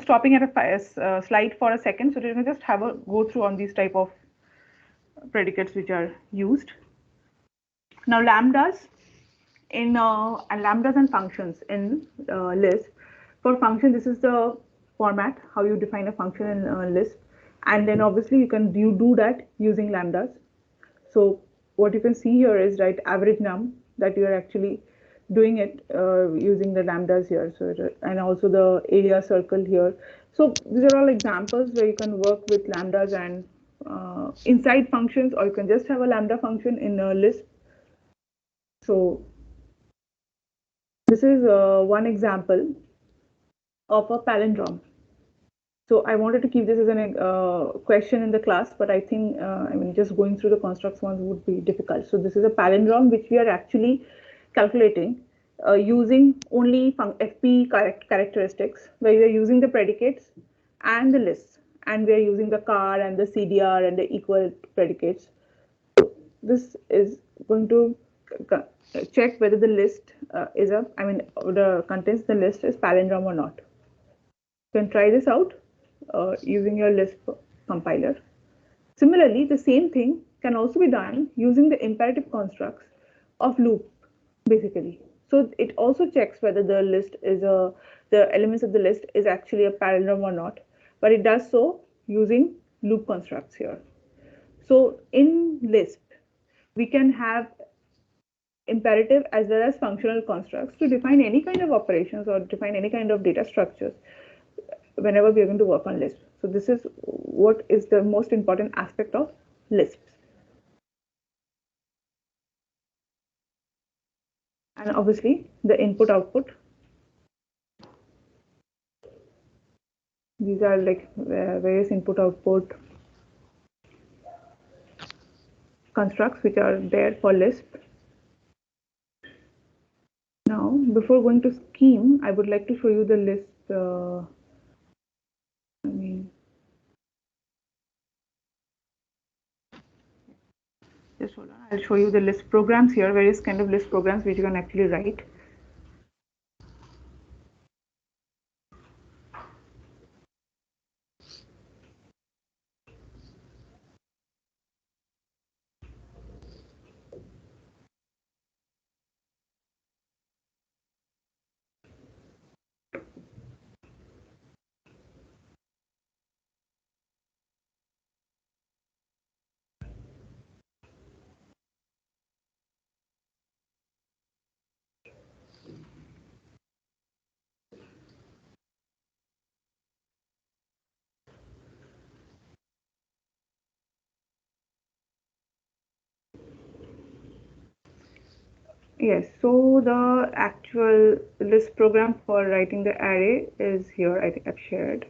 stopping at a slide for a second, so you can just have a go through on these type of predicates which are used. Now lambdas and functions in Lisp. For function, this is the format how you define a function in Lisp, and then obviously you do that using lambdas. So what you can see here is average num, that you are actually doing it using the lambdas here. So and also the area circle here. So these are all examples where you can work with lambdas and inside functions, or you can just have a lambda function in Lisp. So this is one example of a palindrome. So I wanted to keep this as a question in the class, but I think, I mean, just going through the constructs ones would be difficult. So this is a palindrome which we are actually calculating using only FP characteristics, where we are using the predicates and the lists, and we are using the car and the CDR and the equal predicates. So this is going to check whether the list is a, I mean, the contents the list is palindrome or not. You can try this out using your Lisp compiler. Similarly, the same thing can also be done using the imperative constructs of loop, basically. So it also checks whether the list is the elements of the list is actually a palindrome or not, but it does so using loop constructs here. So in Lisp, we can have imperative as well as functional constructs to define any kind of operations or define any kind of data structures whenever we are going to work on Lisp. So this is what is the most important aspect of Lisp. And obviously the input output. These are like various input output constructs which are there for Lisp. Now, before going to scheme, I would like to show you the Lisp. Just hold on. I'll show you the Lisp programs here, various kind of Lisp programs which you can actually write. Yes, so the actual Lisp program for writing the array is here. I think I've shared.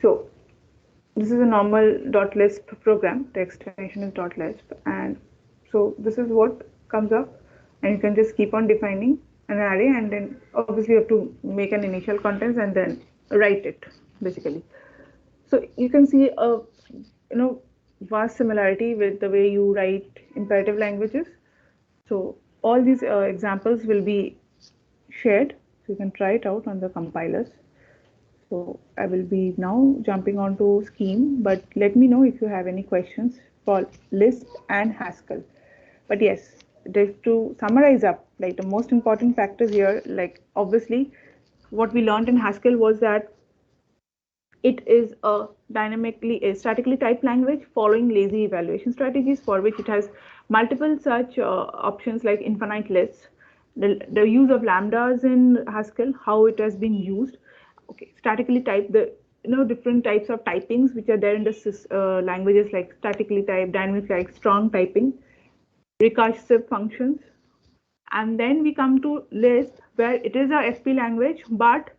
So this is a normal .lisp program. The extension is .lisp, and so this is what comes up, and you can just keep on defining an array, and then obviously you have to make an initial contents and then write it basically. So you can see a vast similarity with the way you write imperative languages. So all these examples will be shared, so you can try it out on the compilers. So I will be now jumping on to Scheme, but let me know if you have any questions for Lisp and Haskell. But yes, just to summarize up, like the most important factors here, like obviously what we learned in Haskell was that it is a statically typed language following lazy evaluation strategies, for which it has multiple such options like infinite lists, the use of lambdas in Haskell, how it has been used. Okay, statically typed, the different types of typings which are there in the languages like statically typed, dynamic typed, strong typing, recursive functions. And then we come to Lisp, where it is a FP language, but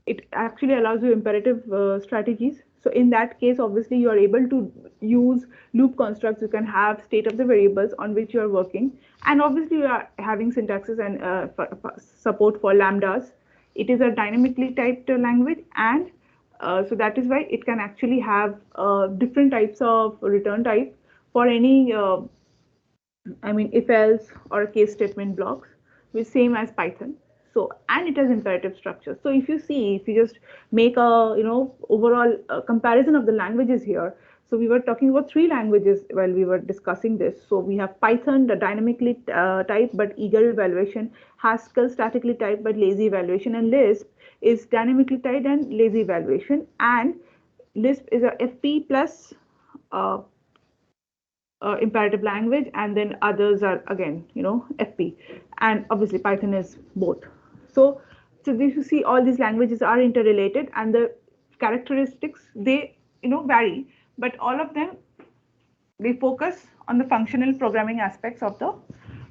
it actually allows you imperative strategies. So in that case, obviously, you are able to use loop constructs. You can have state of the variables on which you are working. And obviously, you are having syntaxes and support for lambdas. It is a dynamically typed language, and so that is why it can actually have different types of return type for any if else or case statement blocks, which same as Python. So, and it has imperative structure. So if you see, if you just make a overall comparison of the languages here. So we were talking about 3 languages while we were discussing this. So we have Python, the dynamically typed but eager evaluation, Haskell statically typed but lazy evaluation, and Lisp is dynamically typed and lazy evaluation. And Lisp is a FP plus imperative language, and then others are again FP, and obviously Python is both. So you see all these languages are interrelated, and the characteristics they vary, but all of them they focus on the functional programming aspects of the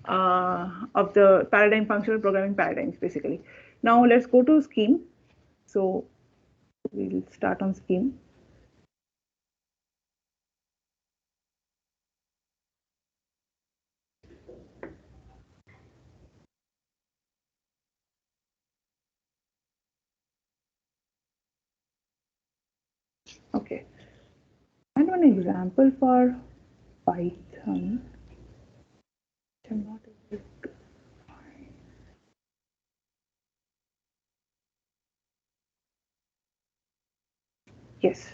of the paradigm functional programming paradigms basically. Now let's go to scheme. So we'll start on scheme. Okay, and one example for Python. I'm not able to find. Yes.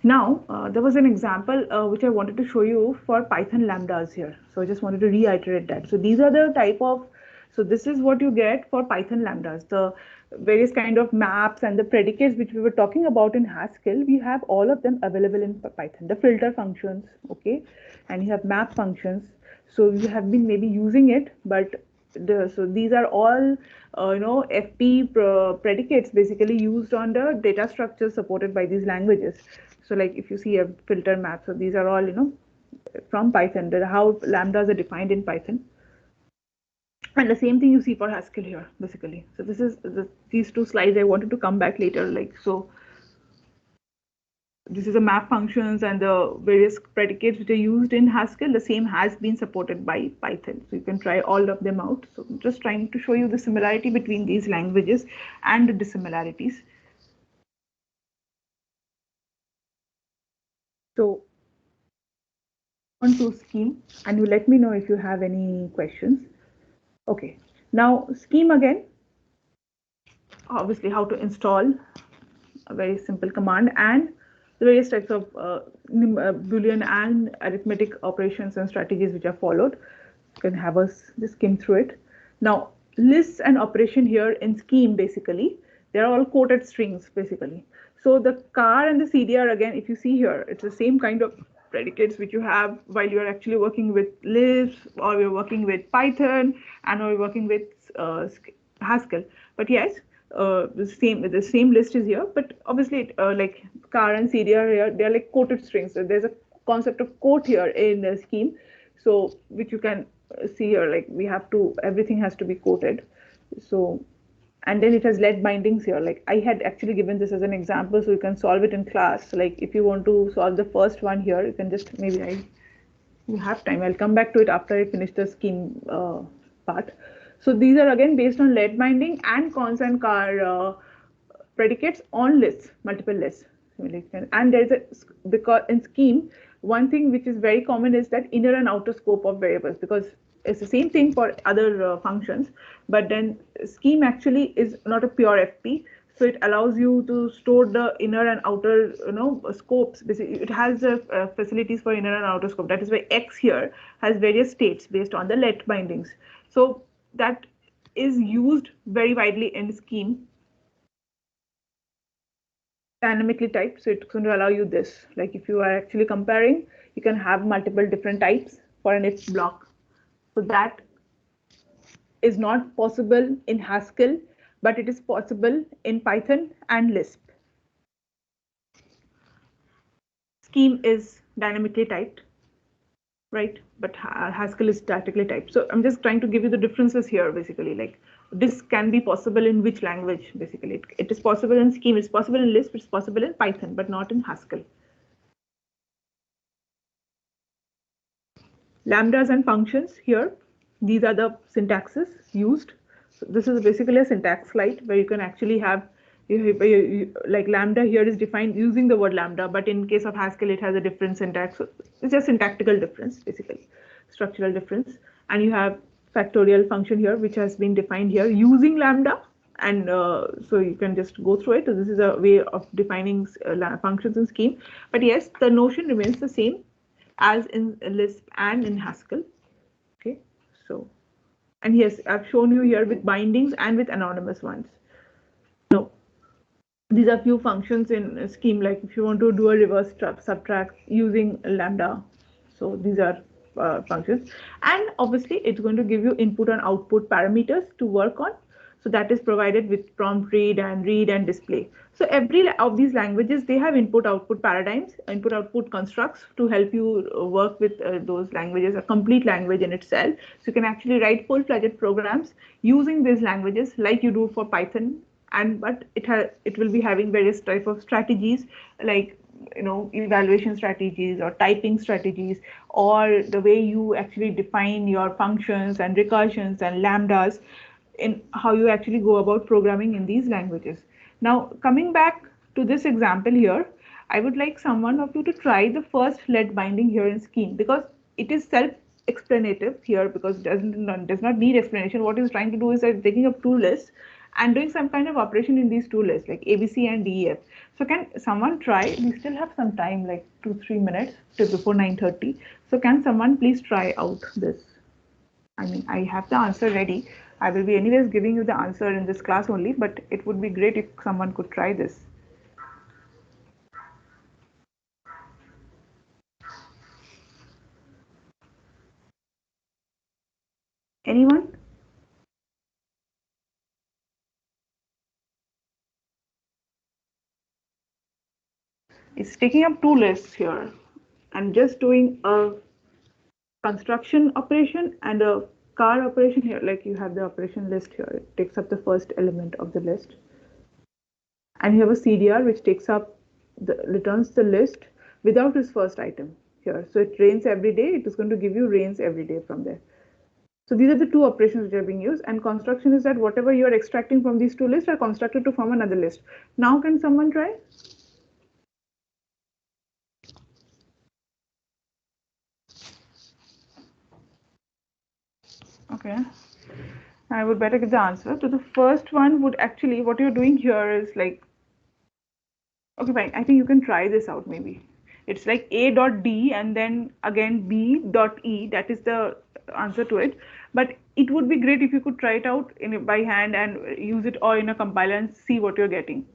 Now, there was an example which I wanted to show you for Python lambdas here. So I just wanted to reiterate that. So these are the type of, so this is what you get for Python lambdas, the various kind of maps and the predicates which we were talking about in Haskell. We have all of them available in Python, the filter functions, okay, and you have map functions. So you have been maybe using it, but so these are all FP predicates basically used on the data structures supported by these languages. So like if you see a filter map, so these are all from Python, how lambdas are defined in Python. And the same thing you see for Haskell here basically. So this is these two slides I wanted to come back later, like so. This is a map functions and the various predicates which are used in Haskell. The same has been supported by Python. So you can try all of them out. So I'm just trying to show you the similarity between these languages and the dissimilarities. So on to scheme, and you let me know if you have any questions. Okay, now scheme again. Obviously how to install a very simple command and the various types of Boolean and arithmetic operations and strategies which are followed. You can have us just skim through it. Now, lists and operation here in scheme basically, they're all quoted strings basically. So the car and the CDR again, if you see here, it's the same kind of predicates which you have while you're actually working with Lisp or you're working with Python and or you're working with Haskell. But yes, the same list is here, but obviously like car and CDR here, they're like quoted strings. So there's a concept of quote here in the scheme, so which you can see here, like we have to, everything has to be quoted. So, and then it has let bindings here. Like I had actually given this as an example, so you can solve it in class. Like if you want to solve the first one here, you can just you have time. I'll come back to it after I finish the scheme part. So these are again based on let binding and cons and car predicates on lists, multiple lists. And there's a, because in scheme, one thing which is very common is that inner and outer scope of variables, because it's the same thing for other functions, but then scheme actually is not a pure FP. So it allows you to store the inner and outer scopes. Basically, it has the facilities for inner and outer scope. That is why X here has various states based on the let bindings. So that is used very widely in scheme. Dynamically typed, so it's going to allow you this. Like if you are actually comparing, you can have multiple different types for an if block. So that is not possible in Haskell, but it is possible in Python and Lisp. Scheme is dynamically typed, right? But Haskell is statically typed. So I'm just trying to give you the differences here, basically. Like this can be possible in which language, basically. It is possible in Scheme, it's possible in Lisp, it's possible in Python, but not in Haskell. Lambdas and functions here, these are the syntaxes used. So this is basically a syntax slide where you can actually have, like lambda here is defined using the word lambda, but in case of Haskell, it has a different syntax. So it's just syntactical difference, basically, structural difference. And you have factorial function here, which has been defined here using lambda. And so you can just go through it. So this is a way of defining functions in Scheme. But yes, the notion remains the same as in Lisp and in Haskell. Okay, so, and yes, I've shown you here with bindings and with anonymous ones. No, these are few functions in Scheme, like if you want to do a reverse subtract using lambda. So these are functions, and obviously it's going to give you input and output parameters to work on. So that is provided with prompt read and display. So every of these languages, they have input-output paradigms, input-output constructs to help you work with those languages, a complete language in itself. So you can actually write full-fledged programs using these languages like you do for Python, but it will be having various type of strategies like evaluation strategies or typing strategies, or the way you actually define your functions and recursions and lambdas in how you actually go about programming in these languages. Now, coming back to this example here, I would like someone of you to try the first let binding here in Scheme, because it is self-explanative here, because it does not need explanation. What it's trying to do is that taking up two lists and doing some kind of operation in these two lists like ABC and DEF. So can someone try? We still have some time, like 2-3 minutes till before 9:30. So can someone please try out this? I mean, I have the answer ready. I will be anyways giving you the answer in this class only, but it would be great if someone could try this. Anyone? It's taking up two lists here and just doing a construction operation and a car operation here. Like you have the operation list here. It takes up the first element of the list. And you have a CDR which returns the list without its first item here. So it rains every day. It is going to give you rains every day from there. So these are the two operations which are being used, and construction is that whatever you are extracting from these two lists are constructed to form another list. Now can someone try? Okay. I would better give the answer. So the first one would actually, what you're doing here is like, okay, fine. I think you can try this out maybe. It's like A.D and then again B.E. That is the answer to it. But it would be great if you could try it out by hand and use it or in a compiler and see what you're getting.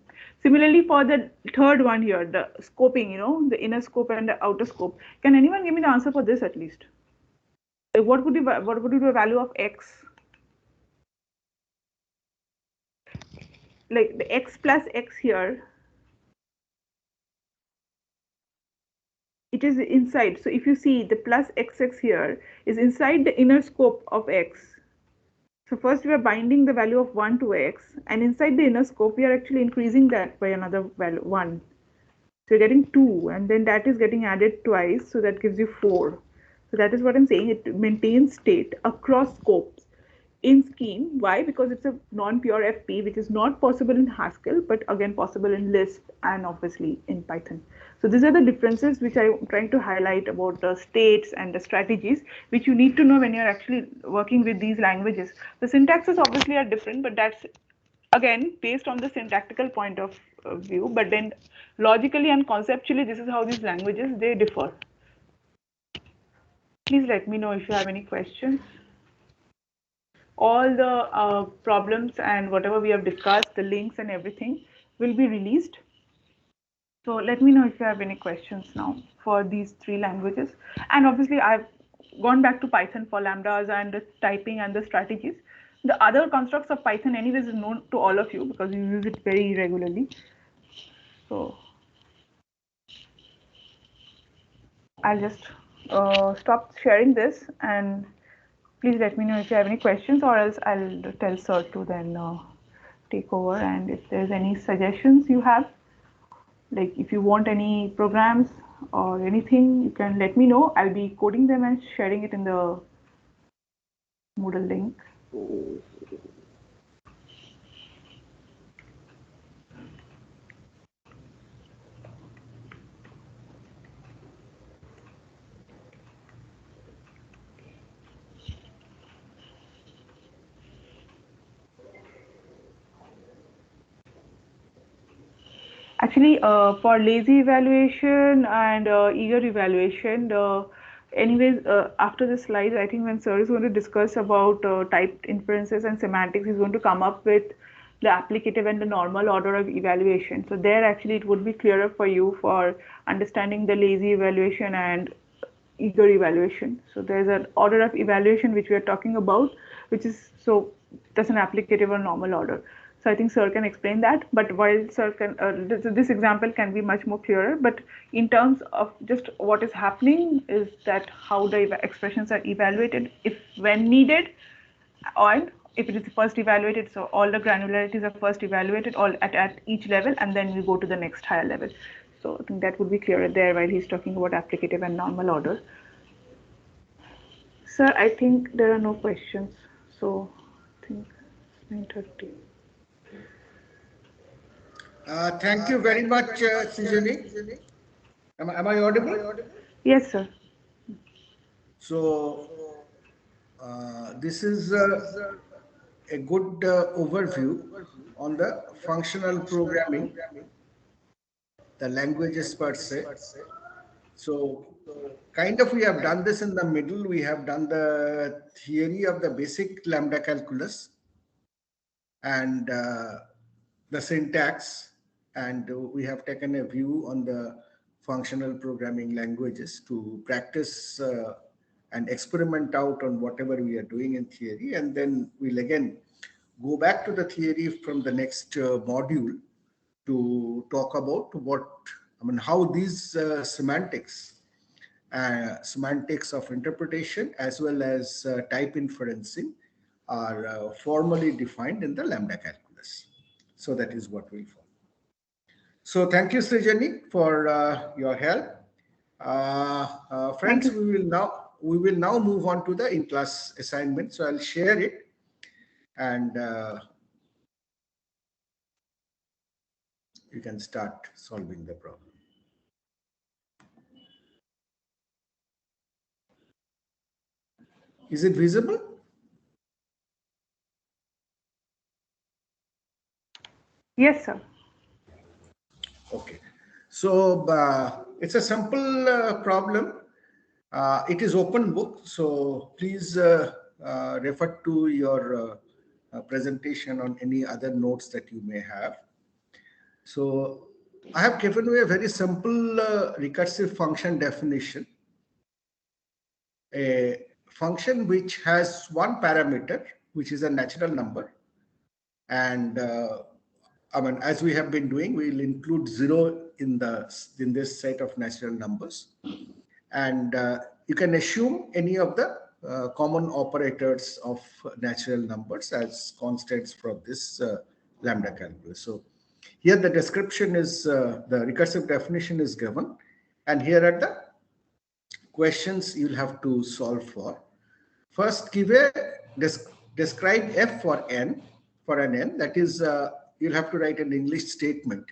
Similarly, for the third one here, the scoping, the inner scope and the outer scope. Can anyone give me the answer for this at least? What would be the value of X? Like the X plus X here, it is inside. So if you see the plus XX here is inside the inner scope of X. So first we are binding the value of 1 to X, and inside the inner scope we are actually increasing that by another value 1. So you're getting 2, and then that is getting added twice, so that gives you 4. So that is what I'm saying. It maintains state across scopes in Scheme. Why? Because it's a non-pure FP, which is not possible in Haskell, but again possible in Lisp and obviously in Python. So these are the differences which I'm trying to highlight about the states and the strategies, which you need to know when you're actually working with these languages. The syntaxes obviously are different, but that's again based on the syntactical point of view, but then logically and conceptually, this is how these languages, they differ. Please let me know if you have any questions. All the problems and whatever we have discussed, the links and everything will be released. So let me know if you have any questions now for these three languages. And obviously I've gone back to Python for lambdas and the typing and the strategies. The other constructs of Python anyways is known to all of you because you use it very regularly. So I'll just stop sharing this, and please let me know if you have any questions, or else I'll tell Sir to then take over. And if there's any suggestions you have, like if you want any programs or anything, you can let me know. I'll be coding them and sharing it in the Moodle link. Actually, for lazy evaluation and eager evaluation, anyways, after the slides, I think when Sir is going to discuss about typed inferences and semantics, he's going to come up with the applicative and the normal order of evaluation. So there actually it would be clearer for you for understanding the lazy evaluation and eager evaluation. So there's an order of evaluation which we are talking about, which is, so just an applicative or normal order. So I think sir can explain that. But while sir can, this example can be much more clearer. But in terms of just what is happening is that how the expressions are evaluated, if when needed, and if it is first evaluated, so all the granularities are first evaluated all at each level, and then we go to the next higher level. So I think that would be clearer there while he's talking about applicative and normal order. Sir, I think there are no questions. So I think it's 9:30. Thank you very much, Srijani. Am I audible? Yes, sir. So this is a good overview on the functional programming, the languages per se. So kind of we have done this in the middle. We have done the theory of the basic lambda calculus and the syntax, and we have taken a view on the functional programming languages to practice and experiment out on whatever we are doing in theory, and then we'll again go back to the theory from the next module to talk about how these semantics of interpretation as well as type inferencing are formally defined in the lambda calculus. So that is what we'll follow. So thank you, Srijani, for your help. Friends, we will now move on to the in-class assignment. So I'll share it, and you can start solving the problem. Is it visible? Yes, sir. Okay. So it's a simple problem. It is open book. So please refer to your presentation on any other notes that you may have. So I have given you a very simple recursive function definition. A function which has one parameter, which is a natural number. And as we have been doing, we'll include 0 in this set of natural numbers. And you can assume any of the common operators of natural numbers as constants from this lambda calculus. So here the description is, the recursive definition is given, and here are the questions you'll have to solve for. First, describe f for n, that is, you'll have to write an English statement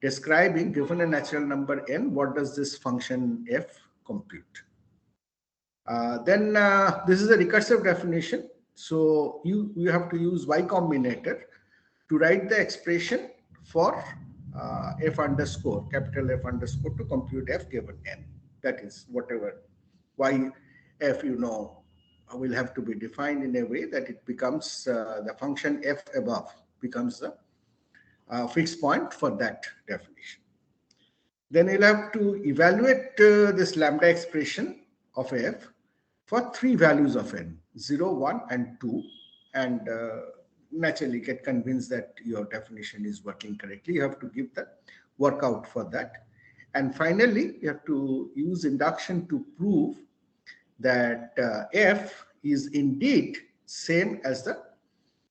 describing, given a natural number n, what does this function f compute. Then this is a recursive definition. So you have to use Y Combinator to write the expression for f underscore, capital F underscore, to compute f given n. That is whatever y f will have to be defined in a way that it becomes the function f above becomes the fixed point for that definition. Then you'll have to evaluate this lambda expression of f for 3 values of n, 0, 1, and 2, and naturally get convinced that your definition is working correctly. You have to give the workout for that. And finally, you have to use induction to prove that f is indeed same as the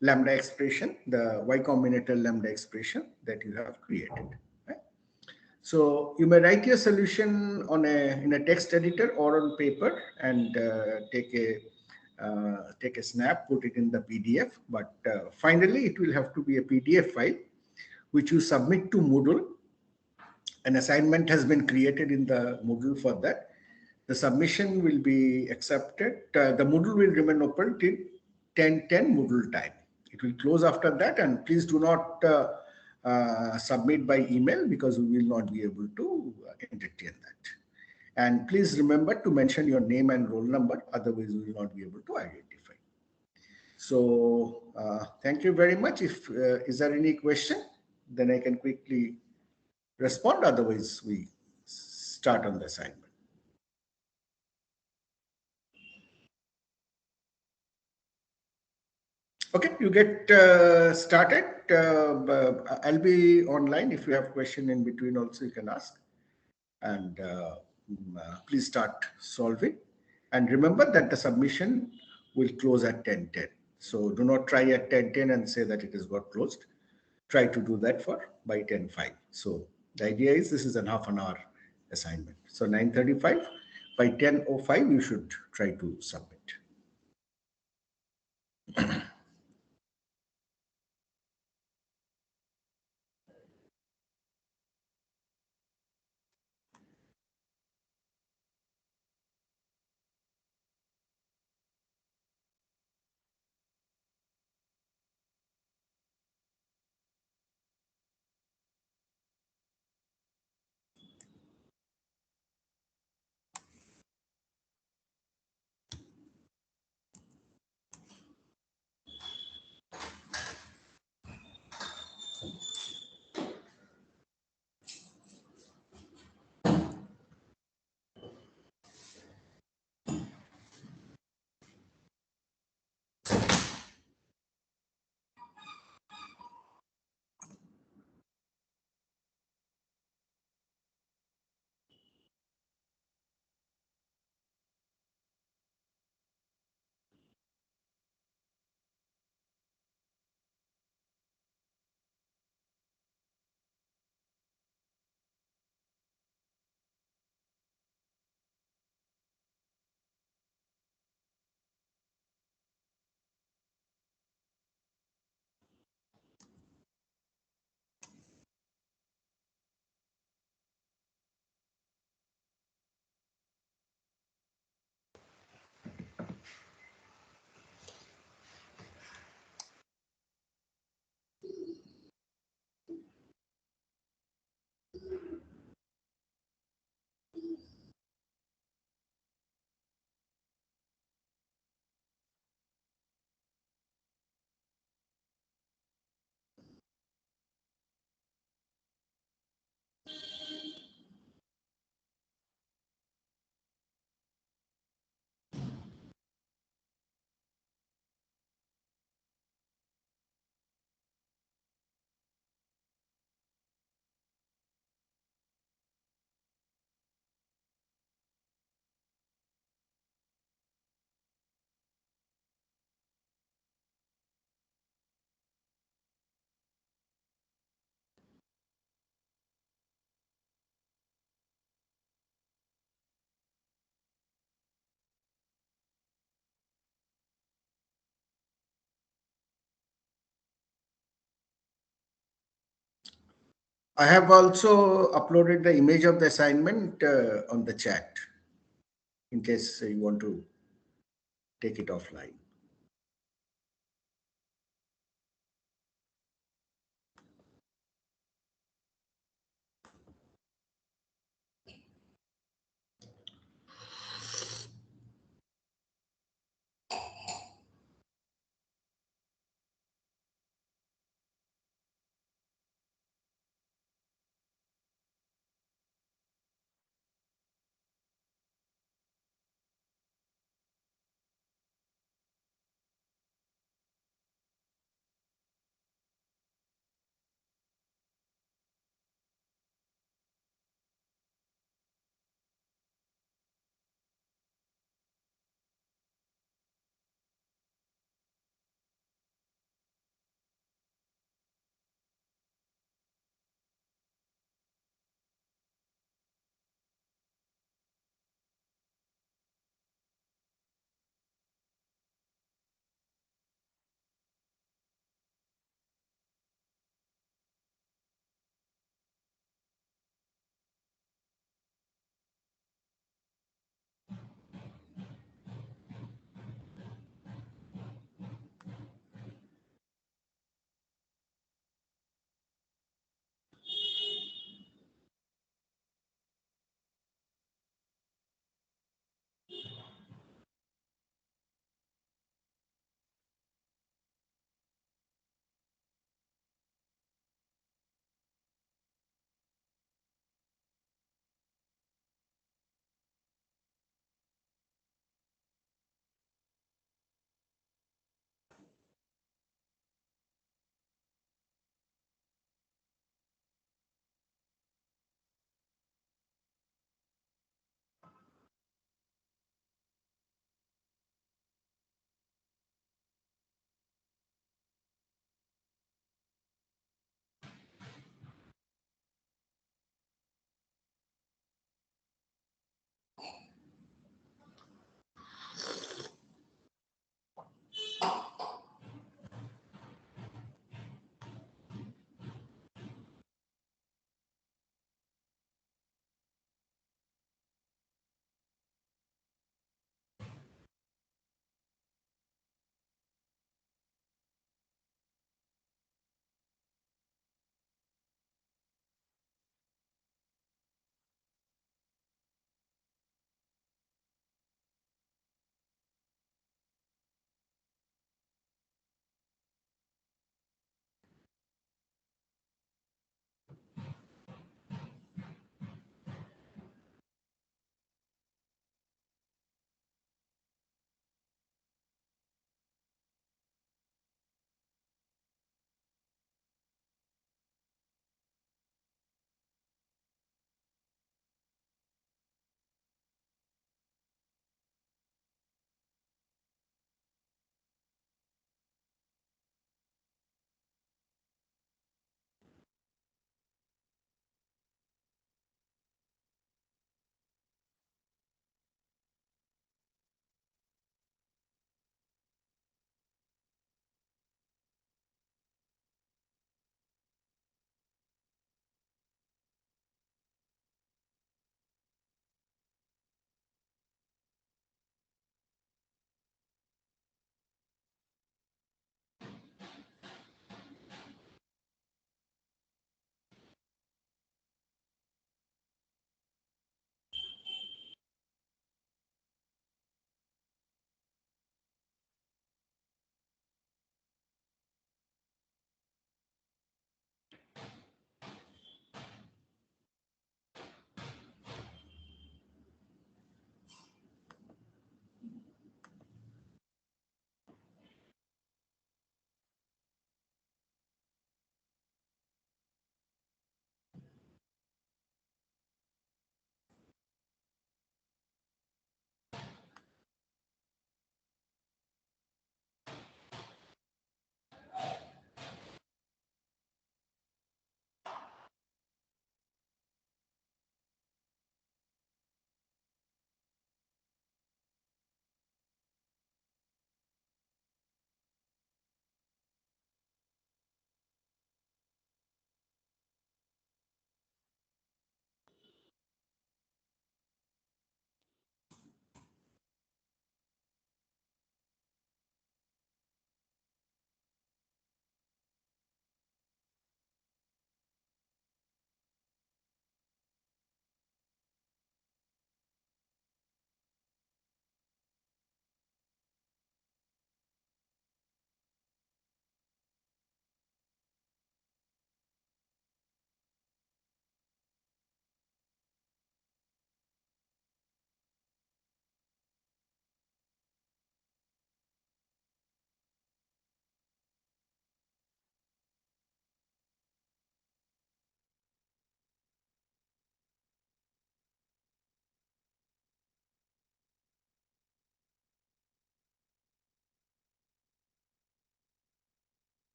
lambda expression, the Y Combinator lambda expression that you have created. Right? So you may write your solution in a text editor or on paper and take a snap, put it in the PDF. But finally, it will have to be a PDF file which you submit to Moodle. An assignment has been created in the Moodle for that. The submission will be accepted. The Moodle will remain open till 10:10 Moodle time. It will close after that, and please do not submit by email because we will not be able to entertain that. And please remember to mention your name and roll number, otherwise we will not be able to identify. So thank you very much. If is there any question, then I can quickly respond. Otherwise, we start on the assignment. Okay, you get started. I'll be online. If you have question in between also, you can ask. And please start solving. And remember that the submission will close at 10:10. So do not try at 10:10 and say that it has got closed. Try to do that for by 10:05. So the idea is this is an half an hour assignment. So 9:35, by 10:05, you should try to submit. I have also uploaded the image of the assignment on the chat in case you want to take it offline.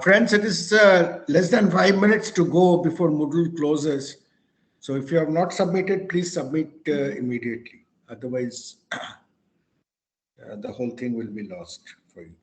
Friends, it is less than 5 minutes to go before Moodle closes. So if you have not submitted, please submit immediately. Otherwise, the whole thing will be lost for you.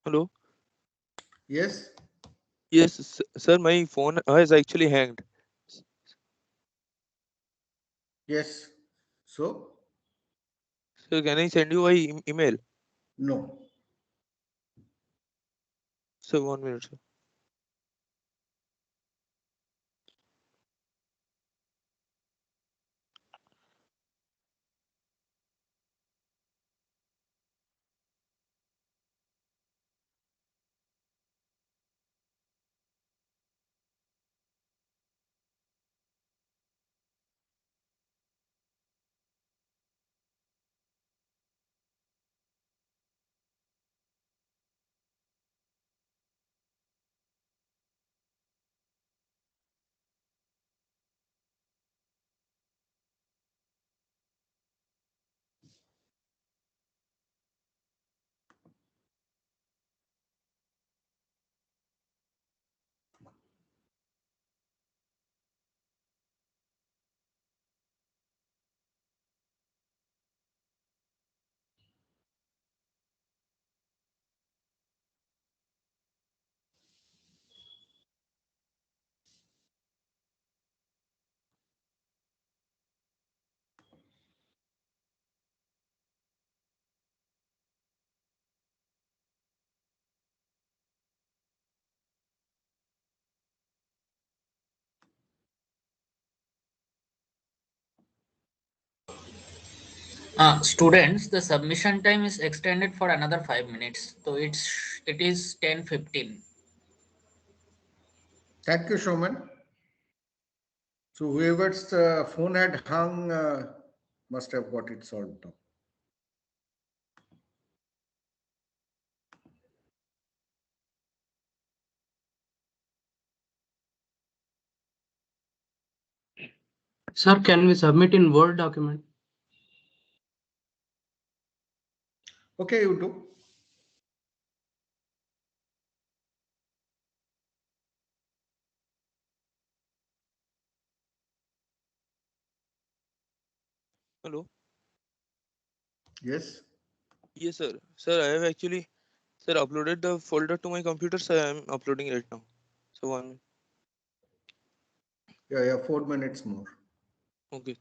Hello. Yes, Yes, sir. My phone has actually hanged. yes. So, So can I send you a email? no. So 1 minute, sir. Students, the submission time is extended for another 5 minutes. So it is 10:15. Thank you, Showman. So whoever's phone had hung must have got it solved now. Sir, can we submit in Word document? Okay, you do. Hello. Yes. Yes, sir. Sir, I have actually Sir, uploaded the folder to my computer, so I'm uploading it now. So 1 minute. Yeah, 4 minutes more. Okay.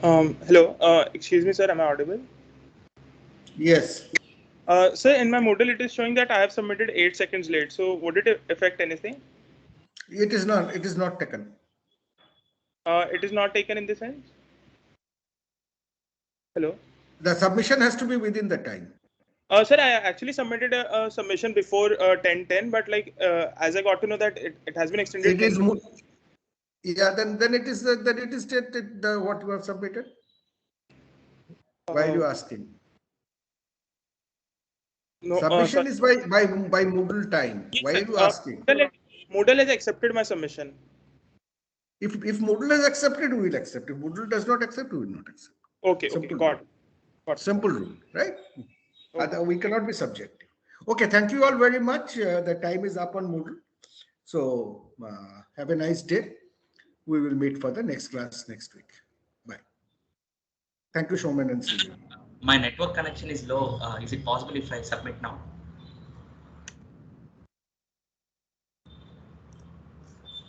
Hello. Excuse me, sir. Am I audible? Yes. Sir, in my Moodle, it is showing that I have submitted 8 seconds late. So, would it affect anything? It is not. It is not taken. It is not taken in the sense. Hello. The submission has to be within the time. Sir, I actually submitted a submission before 10:10, but like as I got to know that it has been extended. It is. Yeah. Then it is. Then it is stated what you have submitted. Why are you asking? No. Submission is by Moodle time. Why Yes, are sir. you asking? Moodle has accepted my submission. If Moodle has accepted, we will accept. If Moodle does not accept, we will not accept. Okay, Simple got rule. it. Simple rule, right? Okay. We cannot be subjective. Okay, thank you all very much. The time is up on Moodle. So have a nice day. We will meet for the next class next week. Bye. Thank you, Showman and Sylvia. My network connection is low. Is it possible if I submit now?